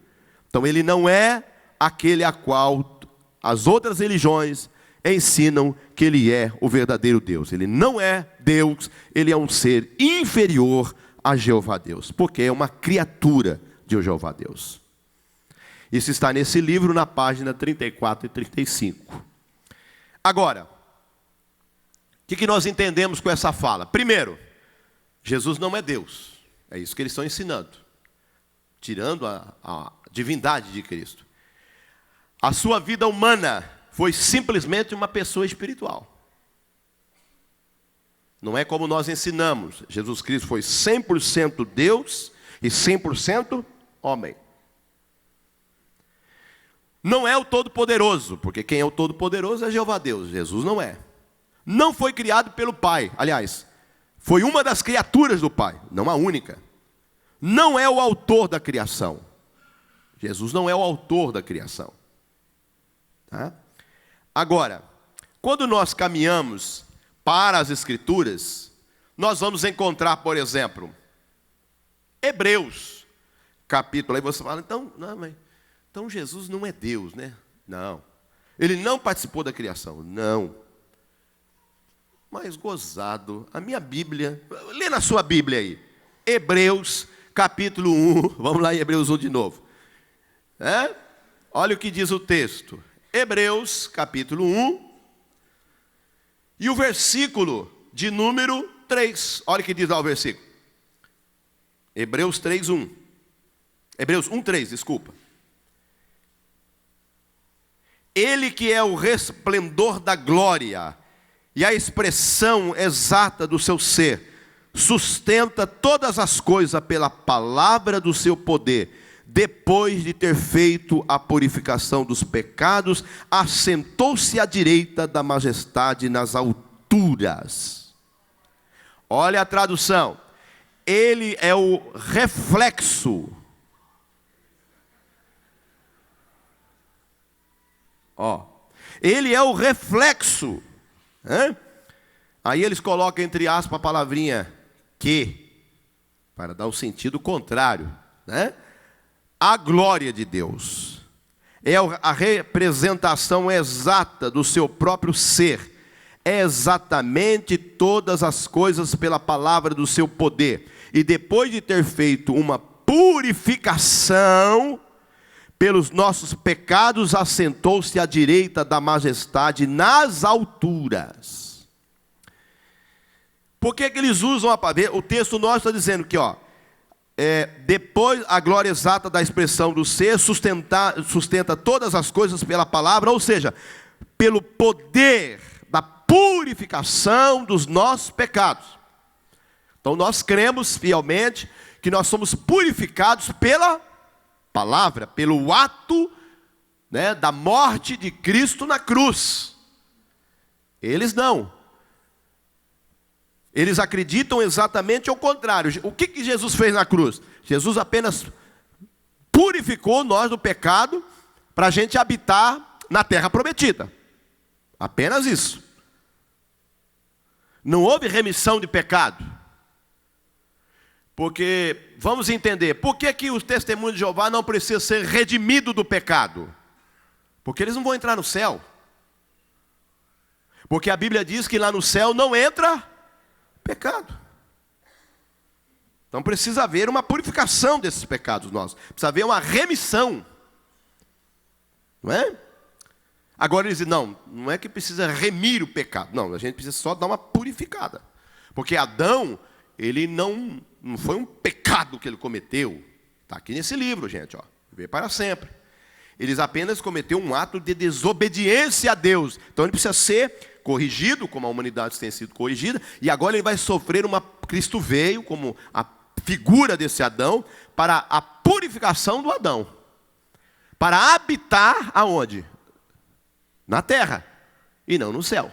Então ele não é aquele a qual as outras religiões ensinam que ele é o verdadeiro Deus. Ele não é Deus, ele é um ser inferior a Jeová Deus, porque é uma criatura de Jeová Deus. Isso está nesse livro, na página 34 e 35. Agora, o que nós entendemos com essa fala? Primeiro, Jesus não é Deus. É isso que eles estão ensinando, tirando a divindade de Cristo. A sua vida humana foi simplesmente uma pessoa espiritual. Não é como nós ensinamos. Jesus Cristo foi 100% Deus e 100% homem. Não é o Todo-Poderoso, porque quem é o Todo-Poderoso é Jeová Deus. Jesus não é. Não foi criado pelo Pai. Aliás, foi uma das criaturas do Pai, não a única. Não é o autor da criação. Jesus não é o autor da criação. Tá? Agora, quando nós caminhamos para as Escrituras, nós vamos encontrar, por exemplo, Hebreus, capítulo. Aí você fala, então Jesus não é Deus, né? Não. Ele não participou da criação, não. Mas gozado, a minha Bíblia, lê na sua Bíblia aí, Hebreus, capítulo 1, vamos lá em Hebreus 1 de novo. Olha o que diz o texto. Hebreus, capítulo 1, e o versículo de número 3. Olha o que diz lá o versículo. Hebreus 3, 1. Hebreus 1, 3, desculpa. Ele que é o resplendor da glória e a expressão exata do seu ser, sustenta todas as coisas pela palavra do seu poder. Depois de ter feito a purificação dos pecados, assentou-se à direita da majestade nas alturas. Olha a tradução. Ele é o reflexo. Ele é o reflexo. Aí eles colocam entre aspas a palavrinha que, para dar um sentido contrário, né? A glória de Deus é a representação exata do seu próprio ser. É exatamente todas as coisas pela palavra do seu poder. E depois de ter feito uma purificação pelos nossos pecados, assentou-se à direita da majestade nas alturas. Por que eles usam o texto nosso está dizendo que, depois a glória exata da expressão do ser sustenta todas as coisas pela palavra, ou seja, pelo poder da purificação dos nossos pecados. Então nós cremos fielmente que nós somos purificados pela palavra, pelo ato, né, da morte de Cristo na cruz. Eles não. Eles acreditam exatamente ao contrário. O que Jesus fez na cruz? Jesus apenas purificou nós do pecado para a gente habitar na terra prometida. Apenas isso. Não houve remissão de pecado. Porque, vamos entender, por que os testemunhos de Jeová não precisam ser redimidos do pecado? Porque eles não vão entrar no céu. Porque a Bíblia diz que lá no céu não entra pecado. Então precisa haver uma purificação desses pecados nossos. Precisa haver uma remissão. Não é? Agora eles dizem, não é que precisa remir o pecado. Não, a gente precisa só dar uma purificada. Porque Adão, ele não foi um pecado que ele cometeu. Está aqui nesse livro, gente. Viver para sempre. Eles apenas cometeram um ato de desobediência a Deus. Então ele precisa ser corrigido, como a humanidade tem sido corrigida. E agora ele vai sofrer Cristo veio como a figura desse Adão para a purificação do Adão. Para habitar aonde? Na terra, e não no céu.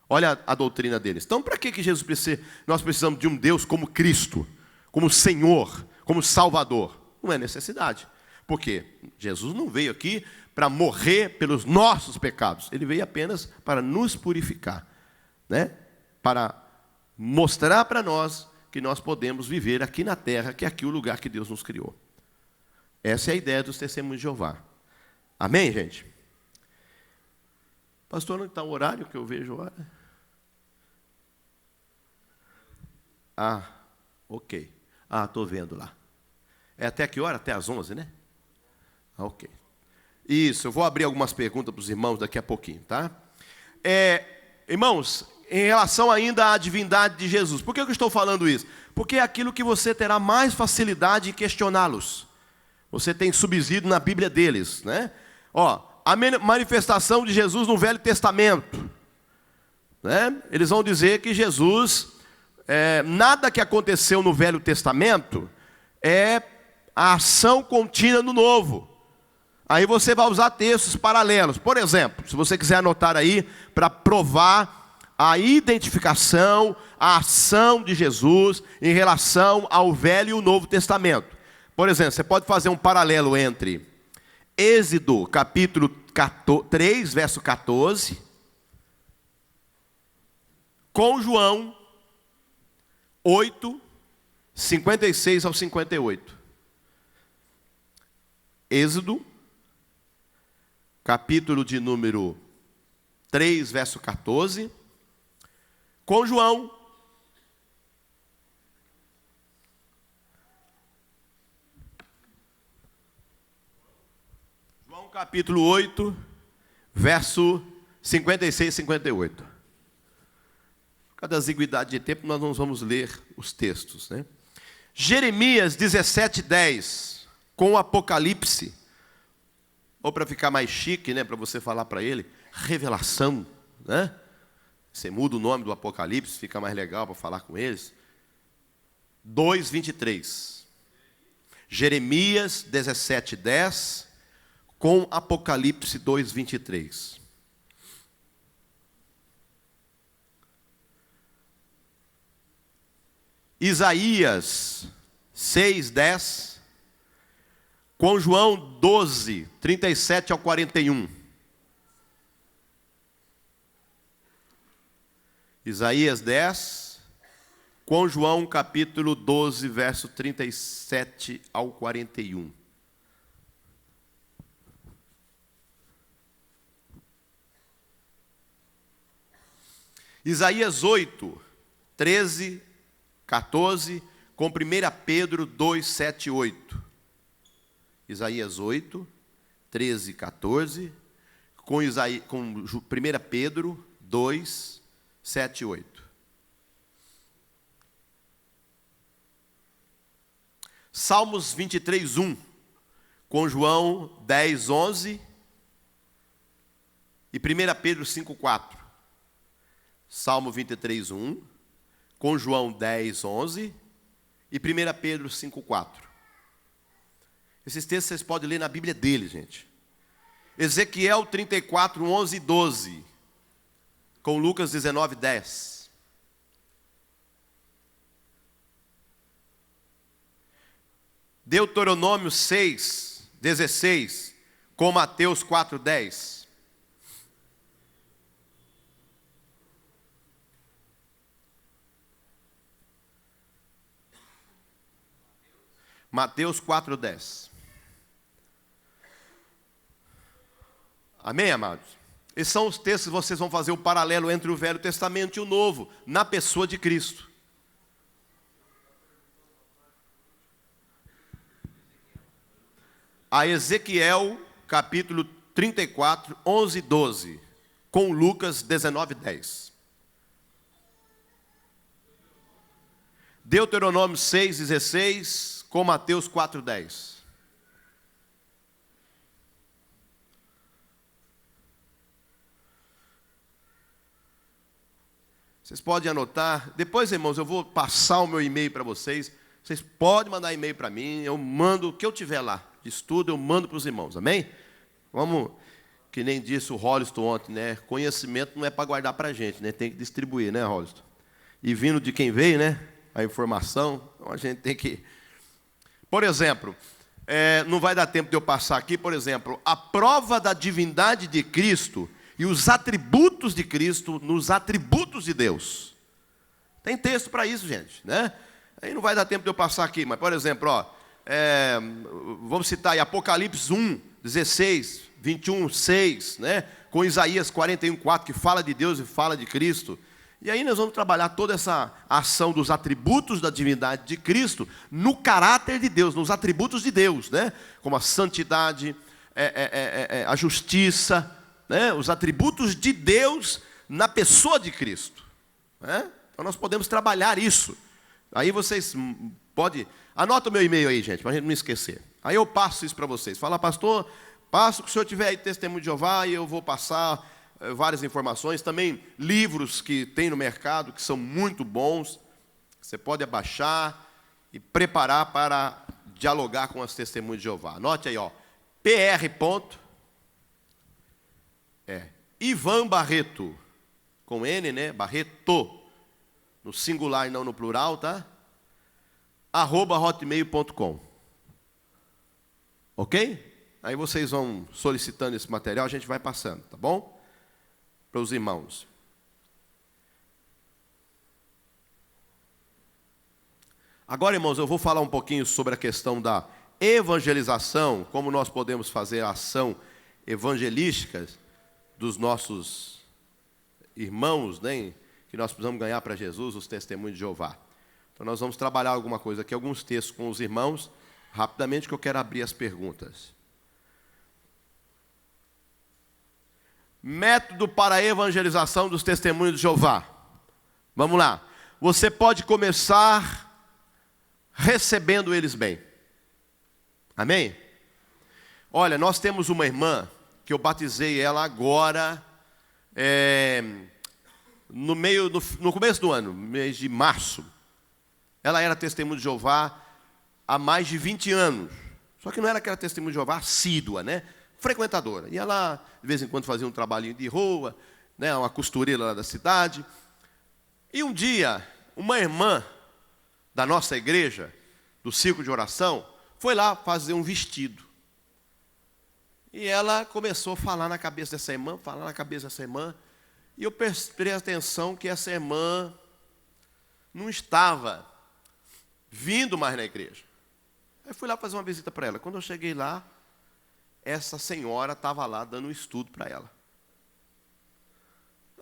Olha a doutrina deles. Então, para que Jesus precisa? Nós precisamos de um Deus como Cristo, como Senhor, como Salvador? Não é necessidade. Porque Jesus não veio aqui para morrer pelos nossos pecados. Ele veio apenas para nos purificar, né? Para mostrar para nós que nós podemos viver aqui na terra, que é aqui o lugar que Deus nos criou. Essa é a ideia dos testemunhos de Jeová. Amém, gente? Pastor, onde está o horário que eu vejo agora? Ok. Estou vendo lá. É até que hora? Até às 11, né? Ok. Isso, eu vou abrir algumas perguntas para os irmãos daqui a pouquinho, tá? Irmãos, em relação ainda à divindade de Jesus, por que eu estou falando isso? Porque é aquilo que você terá mais facilidade em questioná-los. Você tem subsídio na Bíblia deles, né? A manifestação de Jesus no Velho Testamento, né? Eles vão dizer que Jesus, nada que aconteceu no Velho Testamento é a ação contínua no Novo. Aí você vai usar textos paralelos. Por exemplo, se você quiser anotar aí, para provar a identificação, a ação de Jesus em relação ao Velho e o Novo Testamento. Por exemplo, você pode fazer um paralelo entre Êxodo, capítulo 3, verso 14, com João 8, 56 ao 58. Êxodo, capítulo de número 3, verso 14, com João. João capítulo 8, verso 56 e 58. Por causa da exiguidade de tempo, nós não vamos ler os textos, né? Jeremias 17, 10, com o Apocalipse. Ou para ficar mais chique, né, para você falar para ele, revelação, né? Você muda o nome do Apocalipse, fica mais legal para falar com eles. 2:23. Jeremias 17:10 com Apocalipse 2:23. Isaías 6:10 com João 12:37 ao 41. Isaías 10, com João capítulo 12, verso 37 ao 41. Isaías 8, 13, 14, com 1 Pedro 2, 7 e 8. Isaías 8, 13, 14, com 1 Pedro 2, 7 e 8. Salmos 23, 1, com João 10, 11 e 1 Pedro 5, 4. Salmo 23, 1, com João 10, 11 e 1 Pedro 5, 4. Esses textos vocês podem ler na Bíblia dele, gente. Ezequiel 34, 11 e 12, com Lucas 19, 10. Deuteronômio 6, 16, com Mateus 4, 10. Mateus 4:10. Amém, amados? Esses são os textos que vocês vão fazer o paralelo entre o Velho Testamento e o Novo, na pessoa de Cristo. A Ezequiel, capítulo 34, 11 e 12, com Lucas 19:10. Deuteronômio 6:16, com Mateus 4:10. Vocês podem anotar. Depois, irmãos, eu vou passar o meu e-mail para vocês. Vocês podem mandar e-mail para mim. Eu mando o que eu tiver lá de estudo, eu mando para os irmãos. Amém? Vamos, que nem disse o Holliston ontem, né? Conhecimento não é para guardar para a gente, né? Tem que distribuir, né, Holliston? E vindo de quem veio, né? A informação, então a gente tem que... Por exemplo, não vai dar tempo de eu passar aqui, por exemplo, a prova da divindade de Cristo e os atributos de Cristo nos atributos de Deus. Tem texto para isso, gente, né? Aí não vai dar tempo de eu passar aqui, mas, por exemplo, vamos citar aí Apocalipse 1, 16, 21, 6, né? Com Isaías 41, 4, que fala de Deus e fala de Cristo. E aí nós vamos trabalhar toda essa ação dos atributos da divindade de Cristo no caráter de Deus, nos atributos de Deus, né? Como a santidade, a justiça, né? Os atributos de Deus na pessoa de Cristo, né? Então nós podemos trabalhar isso. Aí vocês podem... Anota o meu e-mail aí, gente, para a gente não esquecer. Aí eu passo isso para vocês. Fala, pastor, passo que o senhor tiver aí testemunho de Jeová e eu vou passar várias informações. Também livros que tem no mercado que são muito bons. Você pode abaixar e preparar para dialogar com as testemunhas de Jeová. Anote aí, ó. PR. Ivan Barreto, com N, né? Barreto, no singular e não no plural, tá? @hotmail.com. Ok? Aí vocês vão solicitando esse material, a gente vai passando, tá bom? Para os irmãos. Agora, irmãos, eu vou falar um pouquinho sobre a questão da evangelização, como nós podemos fazer a ação evangelística dos nossos irmãos, né, que nós precisamos ganhar para Jesus, os testemunhos de Jeová. Então nós vamos trabalhar alguma coisa aqui, alguns textos com os irmãos, rapidamente, que eu quero abrir as perguntas. Método para a evangelização dos testemunhos de Jeová. Vamos lá. Você pode começar recebendo eles bem. Amém? Olha, nós temos uma irmã que eu batizei ela agora, no começo do ano, mês de março. Ela era testemunha de Jeová há mais de 20 anos. Só que não era aquela testemunha de Jeová assídua, né? Frequentadora. E ela, de vez em quando, fazia um trabalhinho de rua, né? Uma costureira lá da cidade. E um dia, uma irmã da nossa igreja, do círculo de oração, foi lá fazer um vestido. E ela começou a falar na cabeça dessa irmã, e eu prestei atenção que essa irmã não estava vindo mais na igreja. Aí fui lá fazer uma visita para ela. Quando eu cheguei lá, essa senhora estava lá dando um estudo para ela.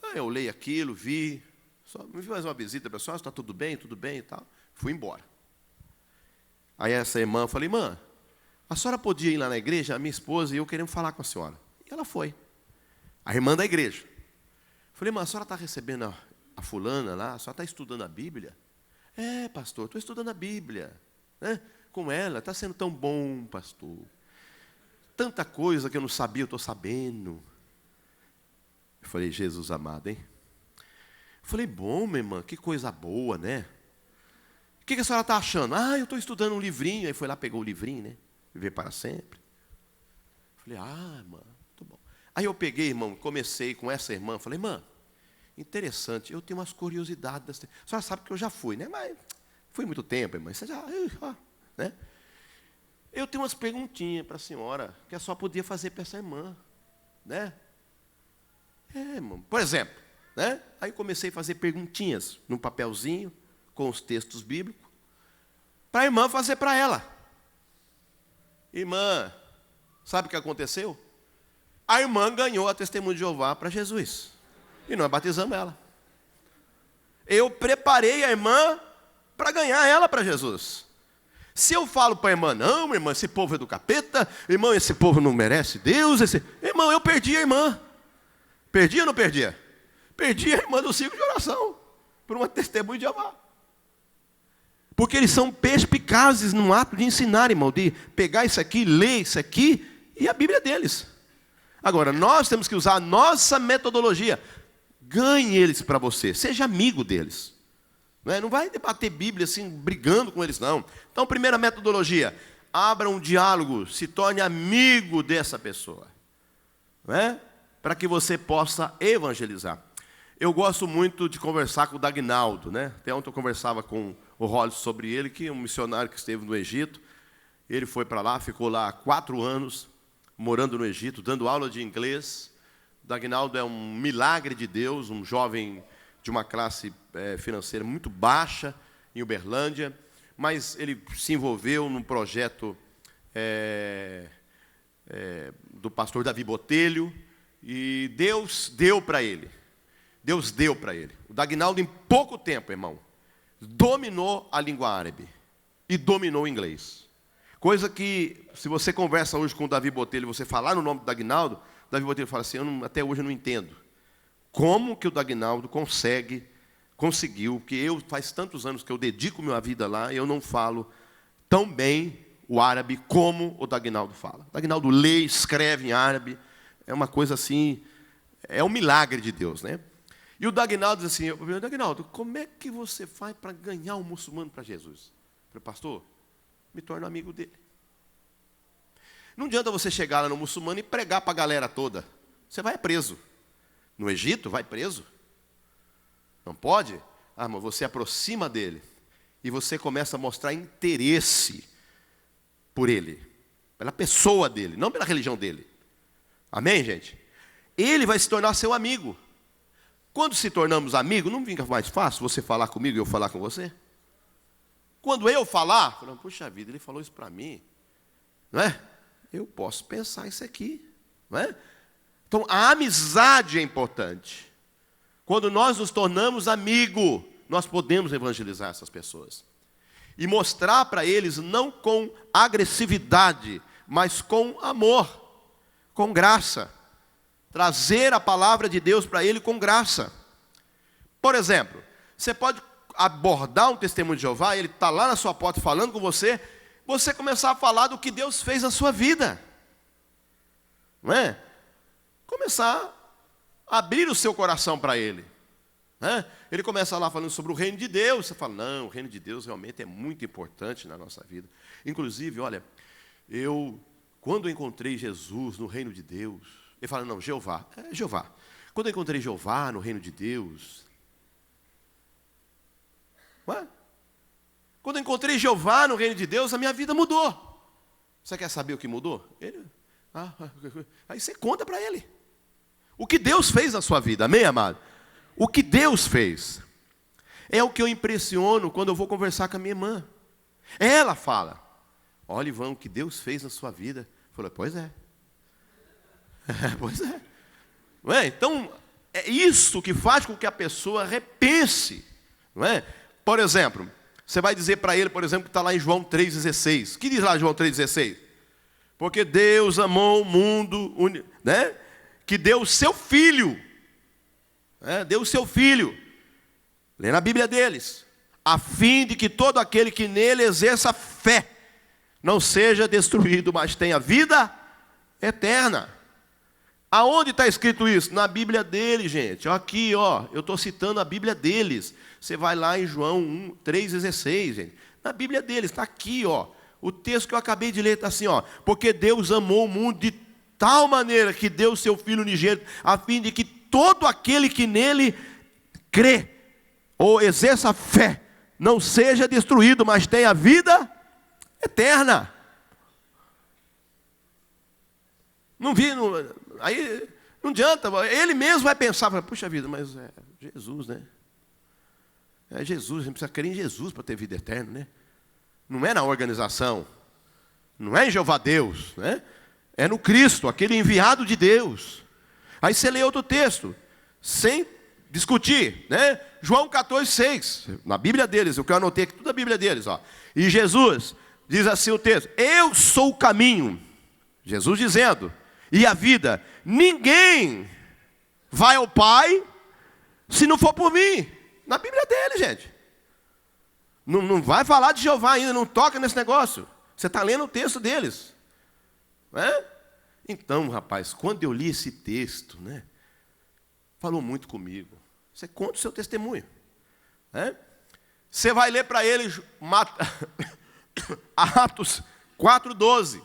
Aí eu olhei aquilo, vi mais uma visita, pessoal, está tudo bem e tal. Fui embora. Aí essa irmã, eu falei, irmã, a senhora podia ir lá na igreja? A minha esposa e eu queremos falar com a senhora. E ela foi. A irmã da igreja. Eu falei, irmã, a senhora está recebendo a fulana lá? A senhora está estudando a Bíblia? É, pastor, estou estudando a Bíblia, né? Com ela, está sendo tão bom, pastor. Tanta coisa que eu não sabia, eu estou sabendo. Eu falei, Jesus amado, hein? Eu falei, bom, minha irmã, que coisa boa, né? O que a senhora está achando? Ah, eu estou estudando um livrinho. Aí foi lá, pegou o livrinho, né? Viver para sempre. Eu falei, irmã, muito bom. Aí eu peguei, irmão, comecei com essa irmã. Falei, irmã, interessante, eu tenho umas curiosidades. A senhora sabe que eu já fui, né? Mas fui muito tempo, irmã. Você já, né? Eu tenho umas perguntinhas para a senhora que a senhora podia fazer para essa irmã, né? Irmão. Por exemplo, né? Aí comecei a fazer perguntinhas num papelzinho com os textos bíblicos para a irmã fazer para ela. Irmã, sabe o que aconteceu? A irmã ganhou a Testemunha de Jeová para Jesus. E nós batizamos ela. Eu preparei a irmã para ganhar ela para Jesus. Se eu falo para a irmã, não, irmã, esse povo é do capeta, irmão, esse povo não merece Deus, irmão, eu perdi a irmã. Perdi ou não perdia? Perdi a irmã do ciclo de oração, por uma Testemunha de Jeová. Porque eles são perspicazes no ato de ensinar, irmão, de pegar isso aqui, ler isso aqui, e a Bíblia deles. Agora, nós temos que usar a nossa metodologia. Ganhe eles para você, seja amigo deles. Não vai debater Bíblia assim, brigando com eles, não. Então, primeira metodologia, abra um diálogo, se torne amigo dessa pessoa. Para que você possa evangelizar. Eu gosto muito de conversar com o Dagnaldo, Até ontem eu conversava com o Rolls sobre ele, que é um missionário que esteve no Egito. Ele foi para lá, ficou lá 4 anos, morando no Egito, dando aula de inglês. O Dagnaldo é um milagre de Deus, um jovem de uma classe financeira muito baixa, em Uberlândia, mas ele se envolveu num projeto do pastor Davi Botelho, e Deus deu para ele. Deus deu para ele. O Dagnaldo, em pouco tempo, irmão, dominou a língua árabe e dominou o inglês. Coisa que, se você conversa hoje com o Davi Botelho, você falar no nome do Dagnaldo, o Davi Botelho fala assim, até hoje eu não entendo. Como que o Dagnaldo conseguiu, porque faz tantos anos que eu dedico minha vida lá, e eu não falo tão bem o árabe como o Dagnaldo fala. O Dagnaldo lê, escreve em árabe, é uma coisa assim, é um milagre de Deus, E o Dagnaldo diz assim, Dagnaldo, como é que você faz para ganhar um muçulmano para Jesus? Eu falei, pastor, me torno amigo dele. Não adianta você chegar lá no muçulmano e pregar para a galera toda. Você vai preso. No Egito, vai preso. Não pode? Mas você aproxima dele. E você começa a mostrar interesse por ele. Pela pessoa dele, não pela religião dele. Amém, gente? Ele vai se tornar seu amigo. Quando se tornamos amigos, não fica mais fácil você falar comigo e eu falar com você? Quando eu falar, falando, puxa vida, ele falou isso para mim, Eu posso pensar isso aqui, Então, a amizade é importante. Quando nós nos tornamos amigos, nós podemos evangelizar essas pessoas. E mostrar para eles, não com agressividade, mas com amor, com graça. Trazer a palavra de Deus para ele com graça. Por exemplo, você pode abordar um testemunho de Jeová, ele está lá na sua porta falando com você, você começar a falar do que Deus fez na sua vida. Começar a abrir o seu coração para ele. Ele começa lá falando sobre o reino de Deus, você fala, não, o reino de Deus realmente é muito importante na nossa vida. Inclusive, olha, quando eu encontrei Jesus no reino de Deus, ele fala, não, Jeová, Jeová. Quando eu encontrei Jeová no reino de Deus, quando eu encontrei Jeová no reino de Deus, a minha vida mudou. Você quer saber o que mudou? Aí você conta para ele. O que Deus fez na sua vida, amém, amado? O que Deus fez. É o que eu impressiono quando eu vou conversar com a minha irmã. Ela fala, olha, Ivan, o que Deus fez na sua vida. Eu falei, pois é. Pois é. Então, é isso que faz com que a pessoa repense. Por exemplo, você vai dizer para ele, por exemplo, que está lá em João 3,16. O que diz lá João 3,16? Porque Deus amou o mundo, que deu o seu Filho. Deu o seu Filho. Lê na Bíblia deles. A fim de que todo aquele que nele exerça fé, não seja destruído, mas tenha vida eterna. Aonde está escrito isso? Na Bíblia deles, gente. Aqui, eu estou citando a Bíblia deles. Você vai lá em João 3,16, gente. Na Bíblia deles, está aqui, O texto que eu acabei de ler está assim, porque Deus amou o mundo de tal maneira que deu o seu Filho unigênito, a fim de que todo aquele que nele crê, ou exerça fé, não seja destruído, mas tenha vida eterna. Aí não adianta, ele mesmo vai pensar, puxa vida, mas é Jesus, É Jesus, a gente precisa crer em Jesus para ter vida eterna, Não é na organização, Não é em Jeová Deus, né? É no Cristo, aquele enviado de Deus. Aí você lê outro texto, sem discutir, né? João 14,6, na Bíblia deles, o que eu anotei aqui, tudo a Bíblia deles, ó. E Jesus, diz assim o texto: eu sou o caminho, Jesus dizendo, e a vida. Ninguém vai ao Pai se não for por mim. Na Bíblia dele, gente. Não vai falar de Jeová ainda, não toca nesse negócio. Você está lendo o texto deles, né? Então, rapaz, quando eu li esse texto, né, falou muito comigo. Você conta o seu testemunho, né? Você vai ler para eles Atos 4,12.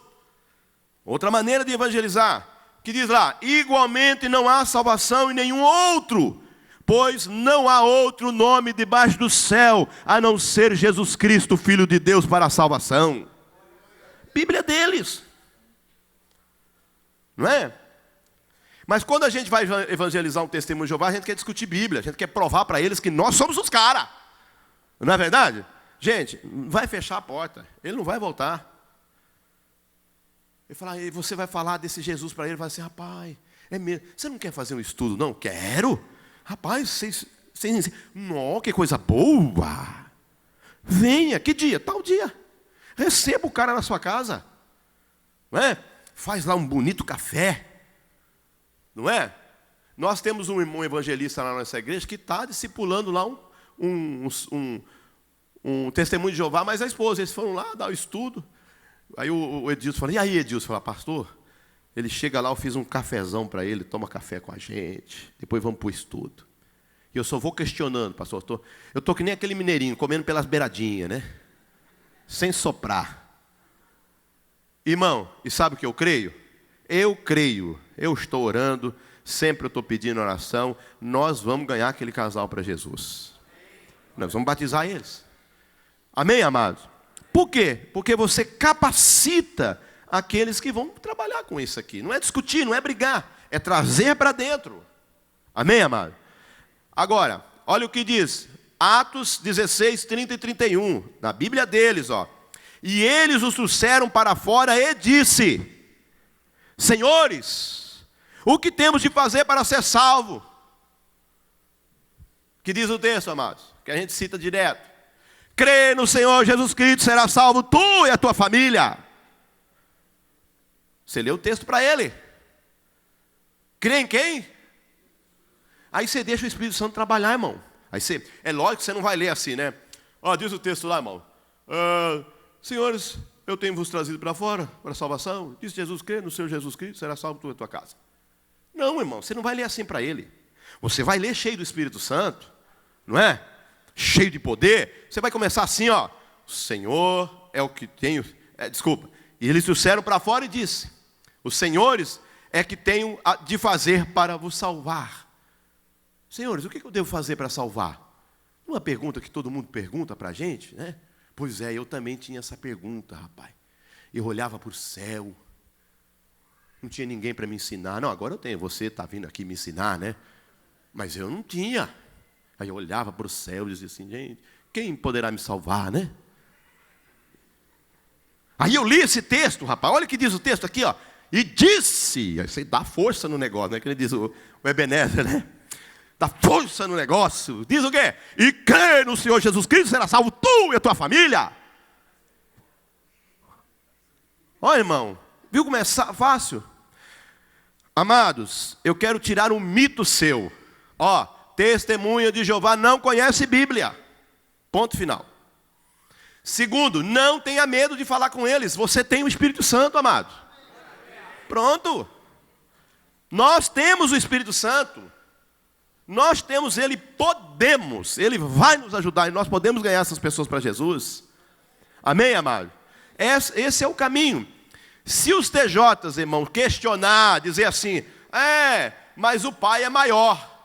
Outra maneira de evangelizar, que diz lá: igualmente não há salvação em nenhum outro, pois não há outro nome debaixo do céu, a não ser Jesus Cristo, Filho de Deus, para a salvação. Bíblia deles, não é? Mas quando a gente vai evangelizar um testemunho de Jeová, a gente quer discutir Bíblia, a gente quer provar para eles que nós somos os caras. Não é verdade? Gente, vai fechar a porta, ele não vai voltar. Ele fala, e você vai falar desse Jesus para ele, vai assim, rapaz, é mesmo, você não quer fazer um estudo, não? Quero. Rapaz, vocês não, que coisa boa. Venha, que dia? Tal dia. Receba o cara na sua casa, não é? Faz lá um bonito café, não é? Nós temos um irmão evangelista lá na nossa igreja que está discipulando lá um testemunho de Jeová, mas a esposa, eles foram lá dar o estudo. Aí o Edilson fala, e aí Edilson? Fala, pastor, ele chega lá, eu fiz um cafezão para ele, toma café com a gente, depois vamos para o estudo. E eu só vou questionando, pastor, eu estou que nem aquele mineirinho, comendo pelas beiradinhas, né? Sem soprar. Irmão, e sabe o que eu creio? Eu creio, eu estou orando, sempre eu estou pedindo oração, nós vamos ganhar aquele casal para Jesus. Nós vamos batizar eles. Amém, amados? Por quê? Porque você capacita aqueles que vão trabalhar com isso aqui. Não é discutir, não é brigar, é trazer para dentro. Amém, amado? Agora, olha o que diz Atos 16, 30 e 31, na Bíblia deles, ó. E eles os trouxeram para fora e disse, senhores, o que temos de fazer para ser salvo? Que diz o texto, amados, que a gente cita direto. Crê no Senhor Jesus Cristo, será salvo tu e a tua família. Você leu o texto para ele. Crê em quem? Aí você deixa o Espírito Santo trabalhar, irmão. Aí você, é lógico que você não vai ler assim, né? Ó, diz o texto lá, irmão. Senhores, eu tenho vos trazido para fora, para a salvação. Diz Jesus, crê no Senhor Jesus Cristo, será salvo tu e a tua casa. Não, irmão, você não vai ler assim para ele. Você vai ler cheio do Espírito Santo, não é? Cheio de poder. Você vai começar assim, ó. O Senhor é o que tenho... E eles trouxeram para fora e disse, os senhores é que tenho de fazer para vos salvar. Senhores, o que eu devo fazer para salvar? Uma pergunta que todo mundo pergunta para a gente, né? Pois é, eu também tinha essa pergunta, rapaz. Eu olhava para o céu, não tinha ninguém para me ensinar. Não, agora eu tenho, você está vindo aqui me ensinar, né? Mas eu não tinha. Aí eu olhava para o céu e dizia assim, gente, quem poderá me salvar, né? Aí eu li esse texto, rapaz, olha o que diz o texto aqui, ó. E disse, aí você dá força no negócio, né? Que ele diz o Ebenezer, né? Dá força no negócio. Diz o quê? E crê no Senhor Jesus Cristo, será salvo tu e a tua família. Olha, irmão, viu como é fácil? Amados, eu quero tirar um mito seu. Ó, testemunha de Jeová não conhece Bíblia. Ponto final. Segundo, não tenha medo de falar com eles. Você tem o Espírito Santo, amado. Pronto. Nós temos o Espírito Santo. Nós temos ele, podemos. Ele vai nos ajudar e nós podemos ganhar essas pessoas para Jesus. Amém, amado? Esse é o caminho. Se os TJs, irmão, questionar, dizer assim, mas o Pai é maior.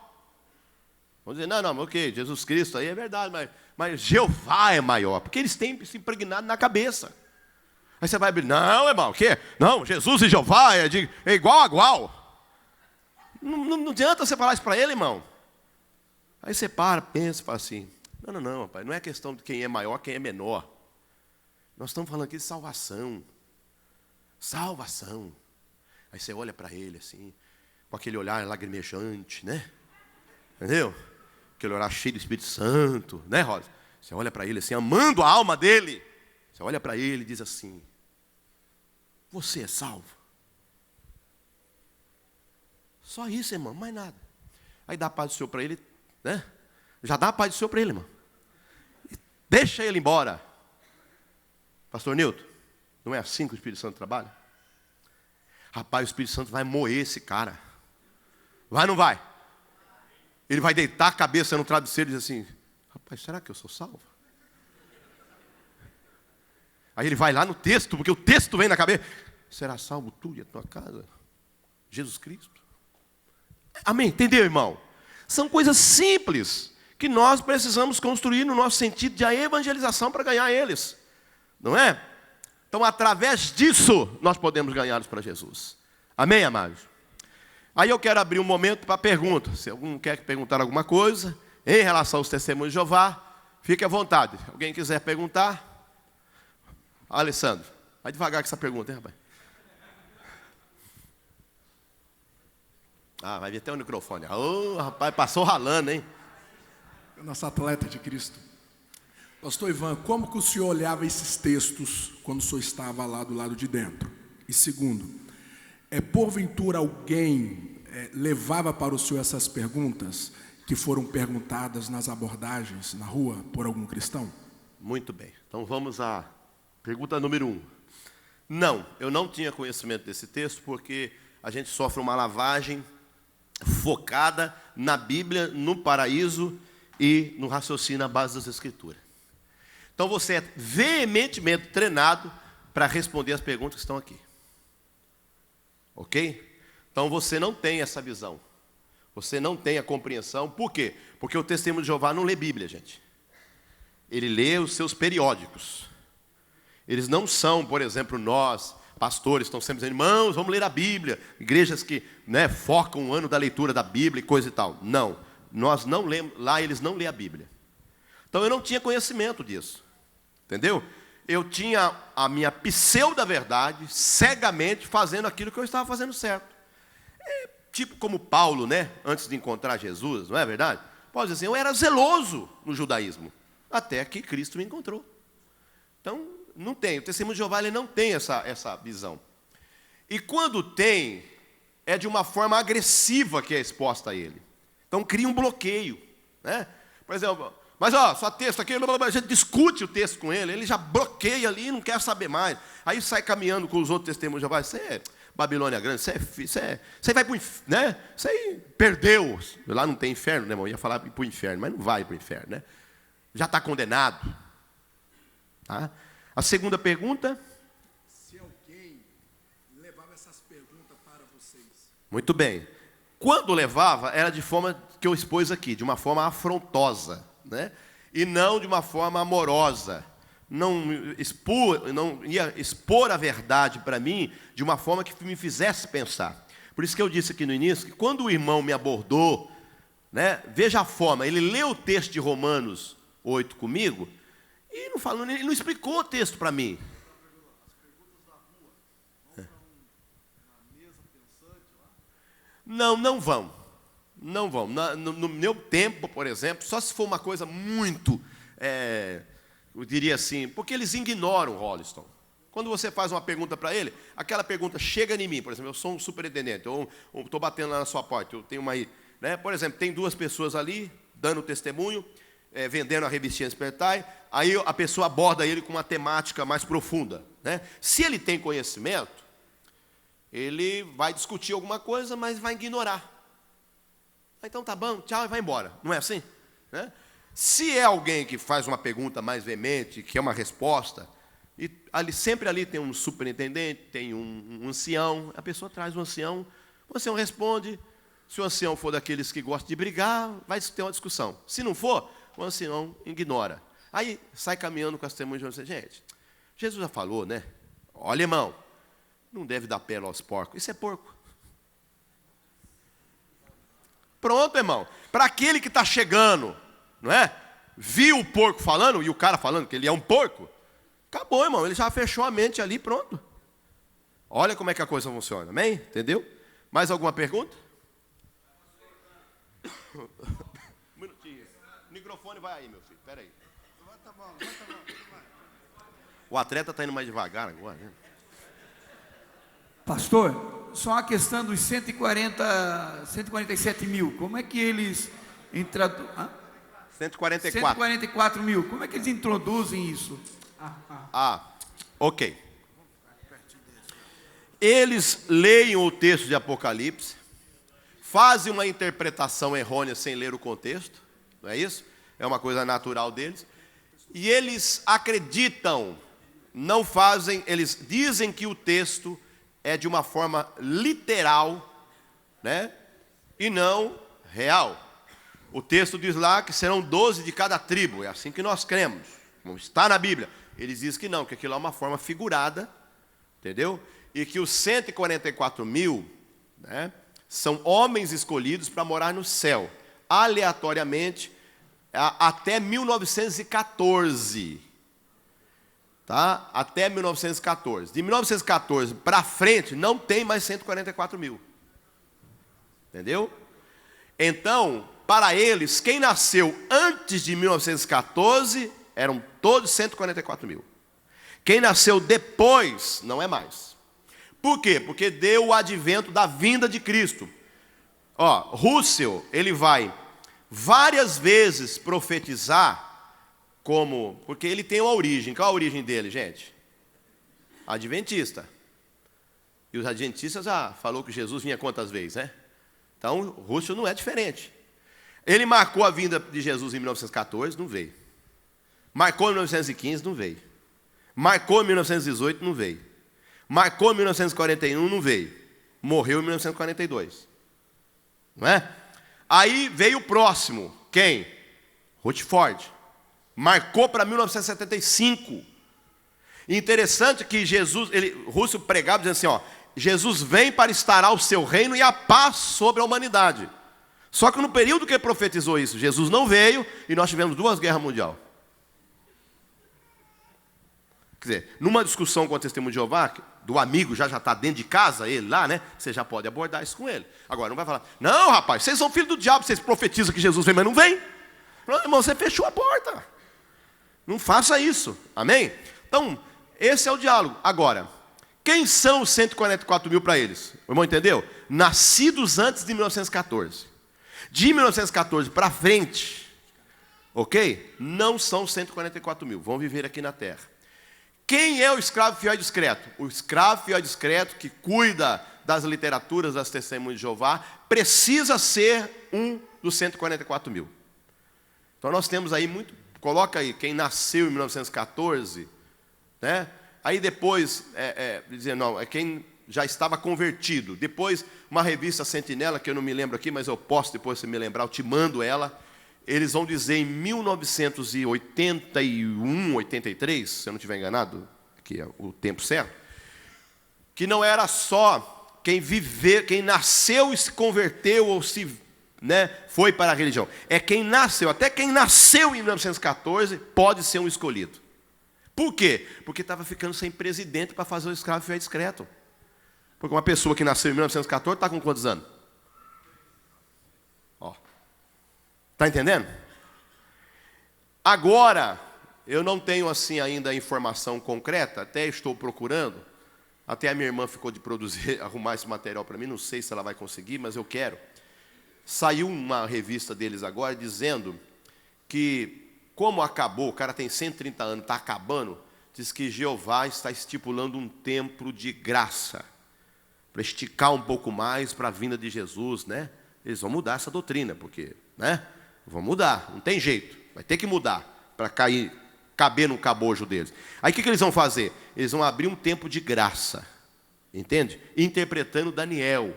Vamos dizer, não, ok, Jesus Cristo aí é verdade, mas Jeová é maior. Porque eles têm se impregnado na cabeça. Aí você vai abrir, não, irmão, o quê? Não, Jesus e Jeová é igual a igual. Não adianta você falar isso para ele, irmão. Aí você pensa e fala assim, não, rapaz, não é questão de quem é maior, quem é menor. Nós estamos falando aqui de salvação. salvação. Aí você olha para ele assim, com aquele olhar lagrimejante, né? Entendeu? Aquele olhar cheio do Espírito Santo, né, Rosa? Você olha para ele assim, amando a alma dele. Você olha para ele e diz assim: você é salvo. Só isso, irmão, mais nada. Aí dá a paz do Senhor para ele, né? Já dá a paz do Senhor para ele, irmão. E deixa ele embora. Pastor Nilton, não é assim que o Espírito Santo trabalha? Rapaz, o Espírito Santo vai moer esse cara. Vai ou não vai? Ele vai deitar a cabeça no travesseiro e dizer assim: rapaz, será que eu sou salvo? Aí ele vai lá no texto, porque o texto vem na cabeça: será salvo tu e a tua casa? Jesus Cristo. Amém? Entendeu, irmão? São coisas simples que nós precisamos construir no nosso sentido de evangelização para ganhar eles. Não é? Então, através disso, nós podemos ganhá-los para Jesus. Amém, amados? Aí eu quero abrir um momento para perguntas. Se algum quer perguntar alguma coisa em relação aos testemunhos de Jeová, fique à vontade. Alguém quiser perguntar? Alessandro, vai devagar com essa pergunta, hein, rapaz? Ah, vai vir até o microfone. Ô, rapaz, passou ralando, hein? Nosso atleta de Cristo. Pastor Ivan, como que o senhor olhava esses textos quando o senhor estava lá do lado de dentro? E segundo, porventura alguém levava para o senhor essas perguntas que foram perguntadas nas abordagens na rua por algum cristão? Muito bem. Então vamos à pergunta número 1. Não, eu não tinha conhecimento desse texto porque a gente sofre uma lavagem focada na Bíblia, no paraíso e no raciocínio à base das Escrituras. Então você é veementemente treinado para responder as perguntas que estão aqui. Ok? Então você não tem essa visão. Você não tem a compreensão. Por quê? Porque o testemunho de Jeová não lê Bíblia, gente. Ele lê os seus periódicos. Eles não são, por exemplo, nós, pastores, estão sempre dizendo: irmãos, vamos ler a Bíblia. Igrejas que, né, focam o ano da leitura da Bíblia e coisa e tal. Não, nós não lemos, lá eles não lêem a Bíblia. Então eu não tinha conhecimento disso. Entendeu? Eu tinha a minha pseudo-verdade, cegamente fazendo aquilo que eu estava fazendo certo. Tipo como Paulo, né? Antes de encontrar Jesus, não é verdade? Pode dizer assim: eu era zeloso no judaísmo, até que Cristo me encontrou. Então, não tem. O testemunho de Jeová, ele não tem essa visão. E quando tem, é de uma forma agressiva que é exposta a ele. Então, cria um bloqueio, né? Por exemplo, mas só texto aqui, a gente discute o texto com ele, ele já bloqueia ali e não quer saber mais. Aí sai caminhando com os outros testemunhos de Jeová: você é Babilônia Grande, você vai para o inferno, né? Você aí perdeu. Lá não tem inferno, né, irmão? Eu ia falar para o inferno, mas não vai para o inferno, né? Já está condenado. Tá? A segunda pergunta. Se alguém levava essas perguntas para vocês. Muito bem. Quando levava, era de forma que eu expus aqui, de uma forma afrontosa, né? E não de uma forma amorosa. Não ia expor a verdade para mim de uma forma que me fizesse pensar. Por isso que eu disse aqui no início, que quando o irmão me abordou, né, veja a forma, ele leu o texto de Romanos 8 comigo, e não falou, ele não explicou o texto para mim. Não vão. Não vão. No meu tempo, por exemplo, só se for uma coisa muito, eu diria assim, porque eles ignoram o Holliston. Quando você faz uma pergunta para ele, aquela pergunta chega em mim, por exemplo, eu sou um superintendente, ou estou batendo lá na sua porta, eu tenho uma aí, né? Por exemplo, tem duas pessoas ali, dando testemunho, vendendo a revistinha Despertai, aí a pessoa aborda ele com uma temática mais profunda, né? Se ele tem conhecimento, ele vai discutir alguma coisa, mas vai ignorar. Então tá bom, tchau, e vai embora. Não é assim? Né? Se é alguém que faz uma pergunta mais veemente, que é uma resposta, e sempre ali tem um superintendente, tem um ancião, a pessoa traz um ancião, o ancião responde. Se o ancião for daqueles que gostam de brigar, vai ter uma discussão. Se não for, o ancião ignora. Aí sai caminhando com as testemunhas e diz: gente, Jesus já falou, né? Olha, irmão, não deve dar pele aos porcos. Isso é porco. Pronto, irmão. Para aquele que está chegando, não é? Viu o porco falando, e o cara falando que ele é um porco, acabou, irmão. Ele já fechou a mente ali, pronto. Olha como é que a coisa funciona, amém? Entendeu? Mais alguma pergunta? Um minutinho. O microfone vai aí, meu filho, espera aí. O atleta está indo mais devagar agora, né? Pastor, só a questão dos 147 mil, como é que eles 144 mil, como é que eles introduzem isso? Ok. Eles leem o texto de Apocalipse, fazem uma interpretação errônea sem ler o contexto, não é isso? É uma coisa natural deles. E eles acreditam, não fazem, eles dizem que o texto é de uma forma literal, né? E não real. O texto diz lá que serão 12 de cada tribo, é assim que nós cremos, como está na Bíblia. Eles dizem que não, que aquilo é uma forma figurada, entendeu? E que os 144 mil, né, são homens escolhidos para morar no céu, aleatoriamente, até 1914. Tá? Até 1914. De 1914 para frente, não tem mais 144 mil. Entendeu? Então, para eles, quem nasceu antes de 1914, eram todos 144 mil. Quem nasceu depois, não é mais. Por quê? Porque deu o advento da vinda de Cristo. Russell, ele vai várias vezes profetizar, porque ele tem uma origem. Qual a origem dele, gente? Adventista. E os adventistas já falou que Jesus vinha quantas vezes, né? Então, Russell não é diferente. Ele marcou a vinda de Jesus em 1914, não veio. Marcou em 1915, não veio. Marcou em 1918, não veio. Marcou em 1941, não veio. Morreu em 1942. Não é? Aí veio o próximo. Quem? Rutherford. Marcou para 1975. Interessante que Russell pregava dizendo assim, Jesus vem para instaurar o seu reino e a paz sobre a humanidade. Só que no período que ele profetizou isso, Jesus não veio e nós tivemos 2 guerras mundiais. Quer dizer, numa discussão com o Testemunho de Jeová, do amigo já está dentro de casa, ele lá, né? Você já pode abordar isso com ele. Agora, não vai falar, não rapaz, vocês são filhos do diabo, vocês profetizam que Jesus vem, mas não vem. Não, irmão, você fechou a porta. Não faça isso, amém? Então, esse é o diálogo. Agora, quem são os 144 mil para eles? O irmão entendeu? Nascidos antes de 1914. De 1914 para frente, ok? Não são 144 mil, vão viver aqui na terra. Quem é o escravo fiel e discreto? O escravo fiel e discreto que cuida das literaturas das Testemunhas de Jeová precisa ser um dos 144 mil. Então nós temos aí coloca aí, quem nasceu em 1914, né? Aí depois, dizendo, não, é quem já estava convertido. Depois, uma revista Sentinela, que eu não me lembro aqui, mas eu posso depois, se me lembrar, eu te mando ela. Eles vão dizer em 1981, 83, se eu não estiver enganado, que é o tempo certo, que não era só quem nasceu e se converteu ou foi para a religião. É quem nasceu, até quem nasceu em 1914 pode ser um escolhido. Por quê? Porque estava ficando sem presidente para fazer o escravo fiel e discreto. Porque uma pessoa que nasceu em 1914 está com quantos anos? Está entendendo? Agora, eu não tenho assim ainda a informação concreta, até estou procurando, até a minha irmã ficou de produzir, arrumar esse material para mim, não sei se ela vai conseguir, mas eu quero. Saiu uma revista deles agora dizendo que, como acabou, o cara tem 130 anos, está acabando, diz que Jeová está estipulando um tempo de graça, para esticar um pouco mais para a vinda de Jesus, né? Eles vão mudar essa doutrina, porque, né? Vão mudar, não tem jeito, vai ter que mudar para caber no cabojo deles. Aí o que eles vão fazer? Eles vão abrir um tempo de graça, entende? Interpretando Daniel,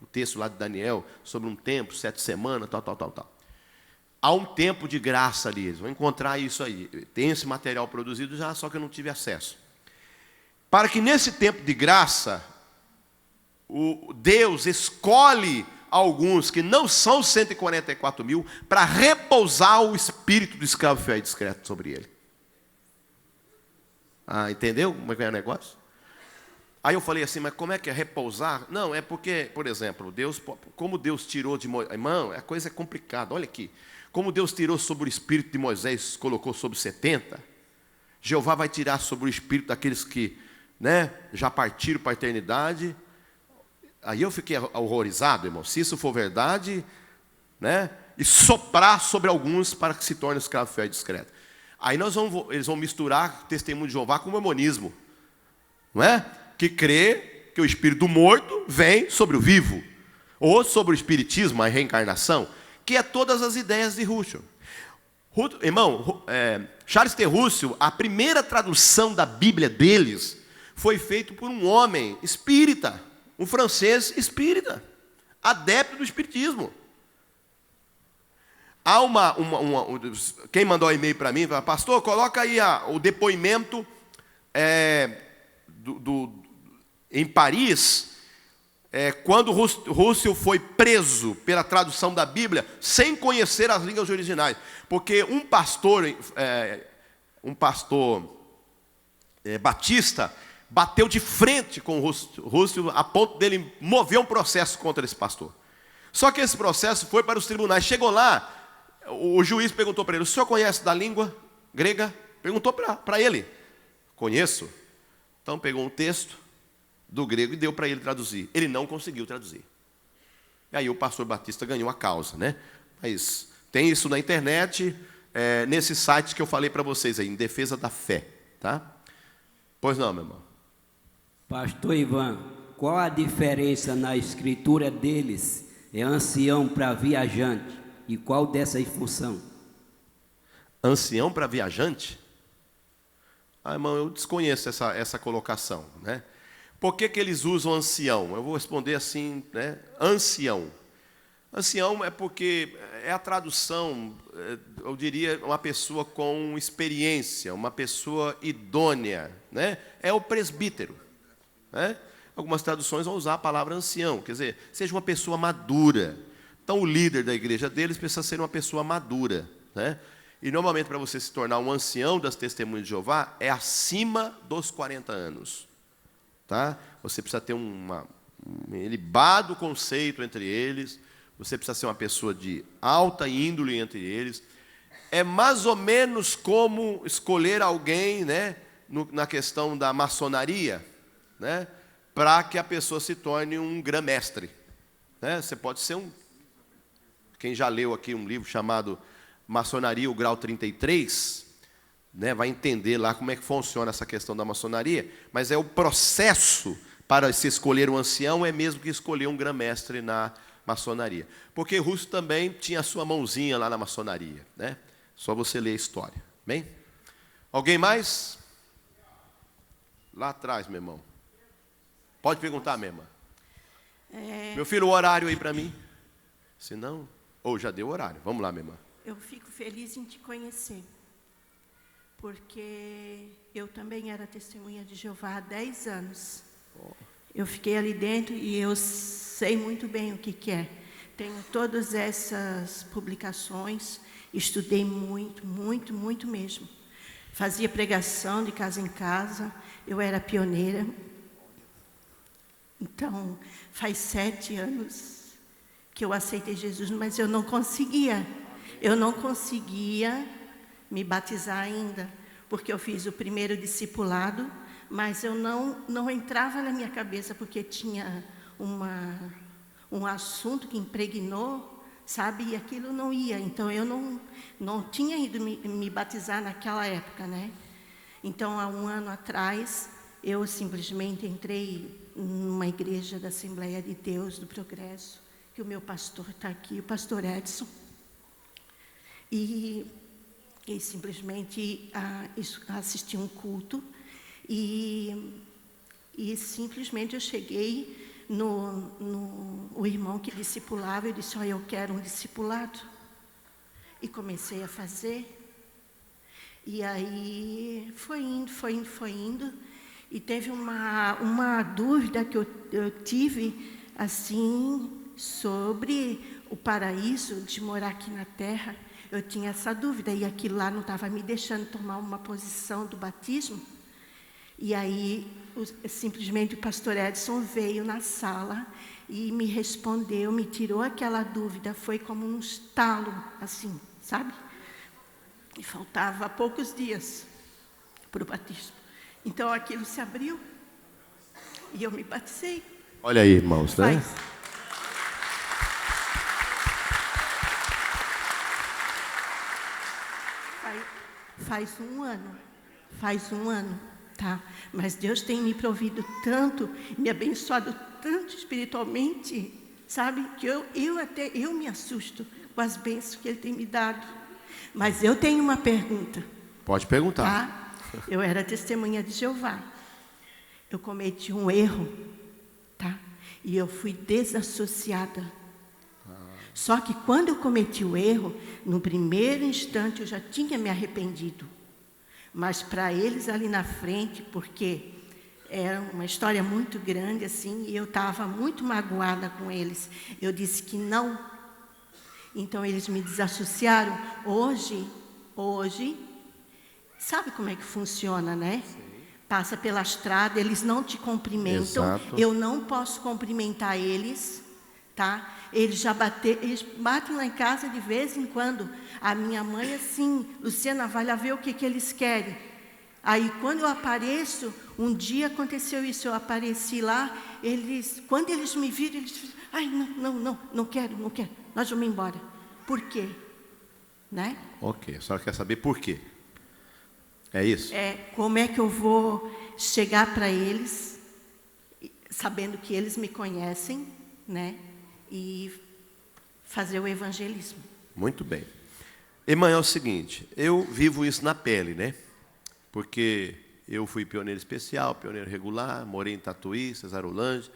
o texto lá de Daniel, sobre um tempo, 7 semanas, tal. Há um tempo de graça ali, eles vão encontrar isso aí. Tem esse material produzido já, só que eu não tive acesso. Para que nesse tempo de graça, Deus escolhe alguns que não são 144 mil, para repousar o espírito do escravo fiel e discreto sobre ele. Entendeu como é que é o negócio? Aí eu falei assim, mas como é que é repousar? Não, é porque, por exemplo, como Deus tirou de Moisés, irmão, a coisa é complicada, olha aqui. Como Deus tirou sobre o espírito de Moisés, colocou sobre 70, Jeová vai tirar sobre o espírito daqueles que, né, já partiram para a eternidade. Aí eu fiquei horrorizado, irmão, se isso for verdade, né, e soprar sobre alguns para que se torne escravo fiel e discreto. Aí eles vão misturar testemunho de Jeová com mormonismo, não é? Que crê que o espírito do morto vem sobre o vivo, ou sobre o espiritismo, a reencarnação, que é todas as ideias de Russell. Irmão, Charles T. Russell, a primeira tradução da Bíblia deles foi feita por um homem espírita, um francês espírita, adepto do espiritismo. Há quem mandou um e-mail para mim, falou, pastor, coloca aí o depoimento em Paris, quando Russell foi preso pela tradução da Bíblia, sem conhecer as línguas originais, porque um pastor batista bateu de frente com Russell a ponto dele mover um processo contra esse pastor. Só que esse processo foi para os tribunais. Chegou lá, o juiz perguntou para ele, o senhor conhece da língua grega? Perguntou para ele. Conheço. Então pegou um texto do grego e deu para ele traduzir. Ele não conseguiu traduzir. E aí o pastor batista ganhou a causa, né? Mas tem isso na internet, nesse site que eu falei para vocês aí, em defesa da fé, tá? Pois não, meu irmão. Pastor Ivan, qual a diferença na escritura deles? É ancião para viajante. E qual dessa é a função? Ancião para viajante? Ah, irmão, eu desconheço essa colocação, né? Por que eles usam ancião? Eu vou responder assim, né? Ancião. Ancião é porque é a tradução, eu diria, uma pessoa com experiência, uma pessoa idônea, né? É o presbítero, né? Algumas traduções vão usar a palavra ancião, quer dizer, seja uma pessoa madura. Então, o líder da igreja deles precisa ser uma pessoa madura, né? E, normalmente, para você se tornar um ancião das Testemunhas de Jeová, é acima dos 40 anos. Tá? Você precisa ter um elevado conceito entre eles, você precisa ser uma pessoa de alta índole entre eles. É mais ou menos como escolher alguém, né, na questão da maçonaria, né, para que a pessoa se torne um grã-mestre. Né? Você pode ser Quem já leu aqui um livro chamado Maçonaria, o Grau 33, né, vai entender lá como é que funciona essa questão da maçonaria, mas o processo para se escolher um ancião é mesmo que escolher um grã-mestre na maçonaria. Porque Russo também tinha a sua mãozinha lá na maçonaria, né? Só você ler a história. Bem? Alguém mais? Lá atrás, meu irmão. Pode perguntar, minha irmã. Meu filho, o horário aí para mim. Se não, já deu o horário. Vamos lá, minha irmã. Eu fico feliz em te conhecer, porque eu também era testemunha de Jeová há 10 anos. Eu fiquei ali dentro e eu sei muito bem o que é. Tenho todas essas publicações, estudei muito, muito, muito mesmo. Fazia pregação de casa em casa, eu era pioneira. Então, faz 7 anos que eu aceitei Jesus, mas eu não conseguia me batizar ainda, porque eu fiz o primeiro discipulado, mas eu não entrava na minha cabeça, porque tinha um assunto que impregnou, sabe, e aquilo não ia, então eu não tinha ido me batizar naquela época, né? Então, há 1 ano atrás, eu simplesmente entrei numa igreja da Assembleia de Deus do Progresso, que o meu pastor está aqui, o pastor Edson, e simplesmente assisti um culto, e simplesmente eu cheguei o irmão que discipulava, eu disse, eu quero um discipulado, e comecei a fazer, e aí foi indo, e teve uma dúvida que eu tive, assim, sobre o paraíso de morar aqui na terra. Eu tinha essa dúvida, e aquilo lá não estava me deixando tomar uma posição do batismo. E aí, simplesmente o pastor Edson veio na sala e me respondeu, me tirou aquela dúvida. Foi como um estalo, assim, sabe? E faltava poucos dias para o batismo. Então, aquilo se abriu e eu me batizei. Olha aí, irmãos, né? Faz um ano, tá? Mas Deus tem me provido tanto, me abençoado tanto espiritualmente, sabe? Que eu me assusto com as bênçãos que Ele tem me dado. Mas eu tenho uma pergunta. Pode perguntar. Tá? Eu era testemunha de Jeová. Eu cometi um erro, tá? E eu fui desassociada. Só que quando eu cometi o erro, no primeiro instante eu já tinha me arrependido. Mas para eles ali na frente, porque era uma história muito grande assim, e eu estava muito magoada com eles. Eu disse que não. Então eles me desassociaram. Hoje, sabe como é que funciona, né? Sim. Passa pela estrada, eles não te cumprimentam. Exato. Eu não posso cumprimentar eles, tá? Eles batem lá em casa de vez em quando. A minha mãe assim, Luciana, vai lá ver o que eles querem. Aí quando eu apareço, um dia aconteceu isso, eu apareci lá, quando eles me viram, eles disseram, ai, não quero, nós vamos embora. Por quê? Né? Ok, a senhora quer saber por quê? É isso? Como é que eu vou chegar para eles, sabendo que eles me conhecem, né? E fazer o evangelismo. Muito bem. Irmã, é o seguinte, eu vivo isso na pele, né? Porque eu fui pioneiro especial, pioneiro regular, morei em Tatuí, Cesarolândia.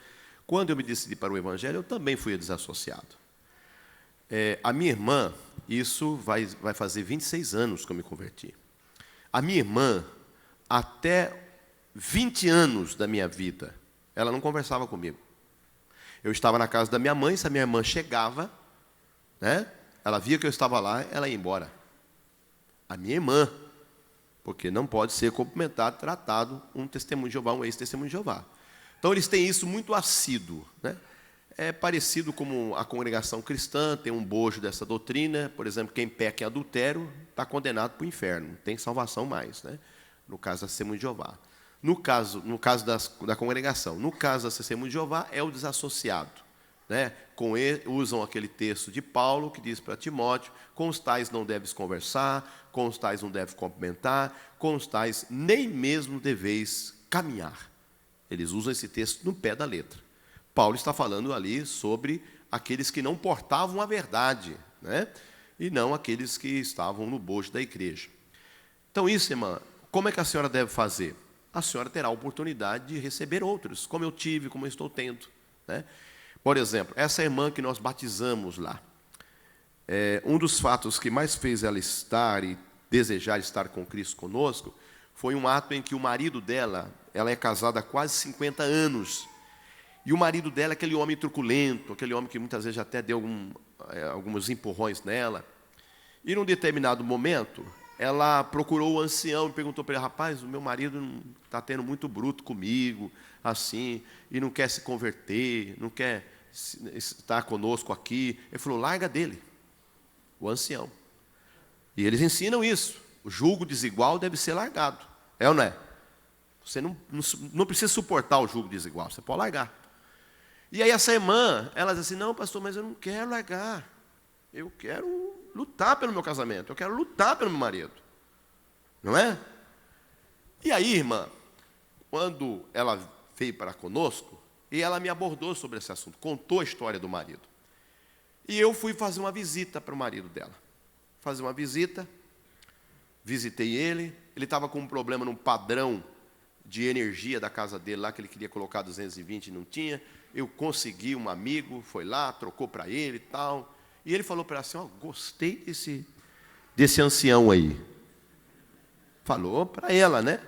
Quando eu me decidi para o evangelho, eu também fui desassociado. A minha irmã, isso vai fazer 26 anos que eu me converti. A minha irmã, até 20 anos da minha vida, ela não conversava comigo. Eu estava na casa da minha mãe, se a minha irmã chegava, né, ela via que eu estava lá, ela ia embora. A minha irmã, porque não pode ser cumprimentado, tratado um testemunho de Jeová, um ex-testemunho de Jeová. Então, eles têm isso muito assíduo, né? É parecido como a congregação cristã, tem um bojo dessa doutrina. Por exemplo, quem peca em adultério está condenado para o inferno, não tem salvação mais, né? No caso da testemunha de Jeová. No caso da congregação, no caso da testemunha de Jeová, é o desassociado, né? Usam aquele texto de Paulo que diz para Timóteo: com os tais não deves conversar, com os tais não deves cumprimentar, com os tais nem mesmo deveis caminhar. Eles usam esse texto no pé da letra. Paulo está falando ali sobre aqueles que não portavam a verdade, né? E não aqueles que estavam no bojo da igreja. Então isso, irmã, como é que a senhora deve fazer? A senhora terá a oportunidade de receber outros, como eu tive, como eu estou tendo, né? Por exemplo, essa irmã que nós batizamos lá, um dos fatos que mais fez ela estar e desejar estar com Cristo conosco, foi um ato em que o marido dela, ela é casada há quase 50 anos, e o marido dela é aquele homem truculento, aquele homem que muitas vezes até deu alguns empurrões nela. E num determinado momento, ela procurou o ancião e perguntou para ele: rapaz, o meu marido está tendo muito bruto comigo, assim, e não quer se converter, não quer estar conosco aqui. Ele falou: larga dele, o ancião. E eles ensinam isso: o jugo desigual deve ser largado. É ou não é? Você não precisa suportar o jugo desigual, você pode largar. E aí essa irmã, ela diz assim: não, pastor, mas eu não quero largar. Eu quero lutar pelo meu casamento, eu quero lutar pelo meu marido. Não é? E aí, irmã, quando ela veio para conosco, e ela me abordou sobre esse assunto, contou a história do marido. E eu fui fazer uma visita para o marido dela. Fazer uma visita, visitei ele estava com um problema no padrão de energia da casa dele lá, que ele queria colocar 220 e não tinha. Eu consegui um amigo, foi lá, trocou para ele e tal. E ele falou para ela assim: gostei desse ancião aí. Falou para ela, né?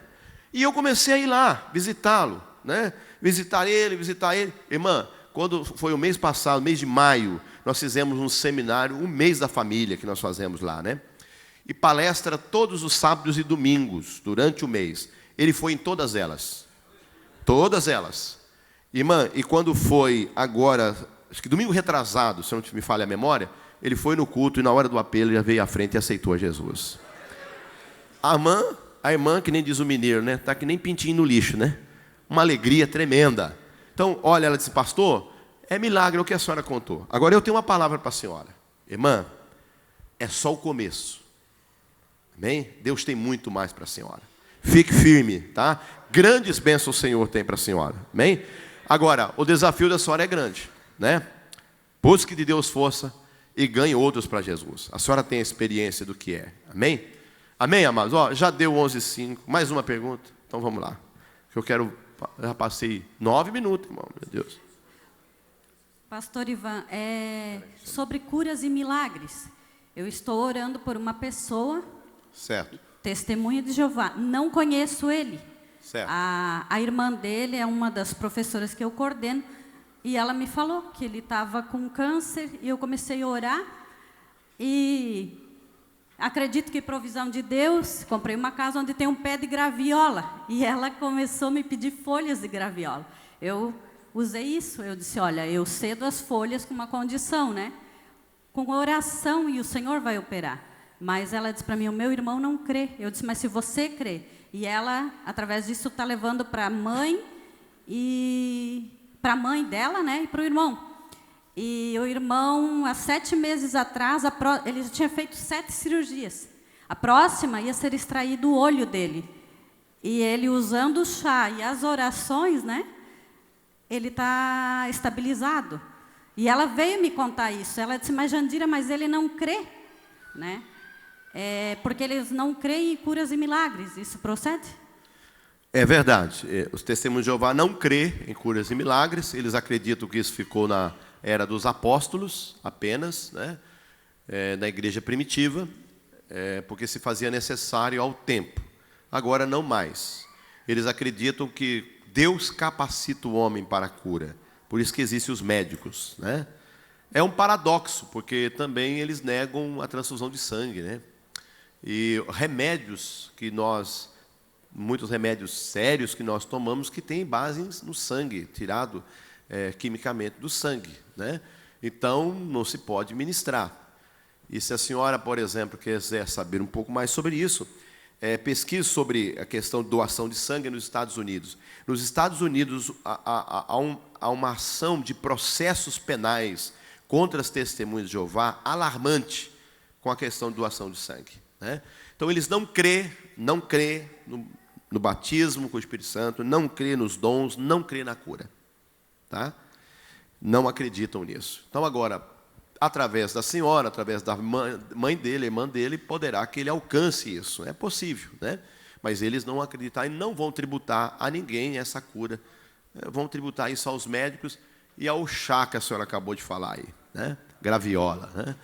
E eu comecei a ir lá, visitá-lo, né? Visitar ele. Irmã, quando foi o mês passado, mês de maio, nós fizemos um seminário, um mês da família que nós fazemos lá, né? E palestra todos os sábados e domingos, durante o mês. Ele foi em todas elas. Todas elas. Irmã, e quando foi agora, acho que domingo retrasado, se não me falha a memória, ele foi no culto e na hora do apelo ele já veio à frente e aceitou a Jesus. A irmã, que nem diz o mineiro, né? Está que nem pintinho no lixo, né? Uma alegria tremenda. Então, olha, ela disse, pastor, é milagre o que a senhora contou. Agora eu tenho uma palavra para a senhora. Irmã, é só o começo. Amém? Deus tem muito mais para a senhora. Fique firme, tá? Grandes bênçãos o Senhor tem para a senhora. Amém? Agora, o desafio da senhora é grande, né? Busque de Deus força e ganhe outros para Jesus. A senhora tem a experiência do que é. Amém? Amém, amados? Ó, já deu 11h05. Mais uma pergunta? Então vamos lá. Já passei 9 minutos, irmão. Meu Deus. Pastor Ivan, sobre curas e milagres. Eu estou orando por uma pessoa, Certo. testemunha de Jeová. Não conheço ele. Certo. A irmã dele é uma das professoras que eu coordeno. E ela me falou que ele estava com câncer. E eu comecei a orar. E acredito que provisão de Deus. Comprei uma casa onde tem um pé de graviola. E ela começou a me pedir folhas de graviola. Eu usei isso. Eu disse, olha, eu cedo as folhas com uma condição, né? Com oração e o Senhor vai operar. Mas ela disse para mim, o meu irmão não crê. Eu disse, mas se você crê. E ela, através disso, está levando para a mãe e para a mãe dela, né? E para o irmão. E o irmão, há 7 meses atrás, ele já tinha feito 7 cirurgias. A próxima ia ser extraído o olho dele. E ele, usando o chá e as orações, né? Ele está estabilizado. E ela veio me contar isso. Ela disse, mas Jandira, mas ele não crê, né? Porque eles não creem em curas e milagres. Isso procede? É verdade. Os testemunhos de Jeová não crêem em curas e milagres. Eles acreditam que isso ficou na era dos apóstolos apenas, né? Na igreja primitiva, porque se fazia necessário ao tempo. Agora não mais. Eles acreditam que Deus capacita o homem para a cura. Por isso que existem os médicos, né? É um paradoxo, porque também eles negam a transfusão de sangue, né? E remédios muitos remédios sérios que nós tomamos que têm base no sangue, tirado quimicamente do sangue, né? Então, não se pode ministrar. E se a senhora, por exemplo, quiser saber um pouco mais sobre isso, pesquise sobre a questão de doação de sangue nos Estados Unidos. Nos Estados Unidos, há uma ação de processos penais contra as testemunhas de Jeová alarmante com a questão de doação de sangue, né? Então, eles não crê no batismo com o Espírito Santo, não crê nos dons, não crê na cura, tá? Não acreditam nisso. Então, agora, através da senhora, através da mãe dele, irmã dele, poderá que ele alcance isso. É possível, né? Mas eles não acreditam e não vão tributar a ninguém essa cura. Vão tributar isso aos médicos e ao chá que a senhora acabou de falar aí, né? Graviola, né?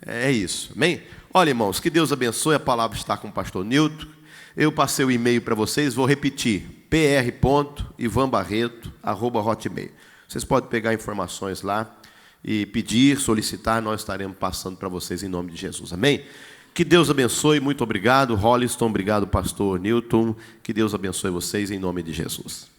É isso, amém? Olha, irmãos, que Deus abençoe. A palavra está com o pastor Nilton. Eu passei o e-mail para vocês, vou repetir: pr.ivanbarreto@hotmail. Vocês podem pegar informações lá e pedir, solicitar, nós estaremos passando para vocês em nome de Jesus, amém? Que Deus abençoe, muito obrigado, Holliston, obrigado, pastor Nilton, que Deus abençoe vocês em nome de Jesus.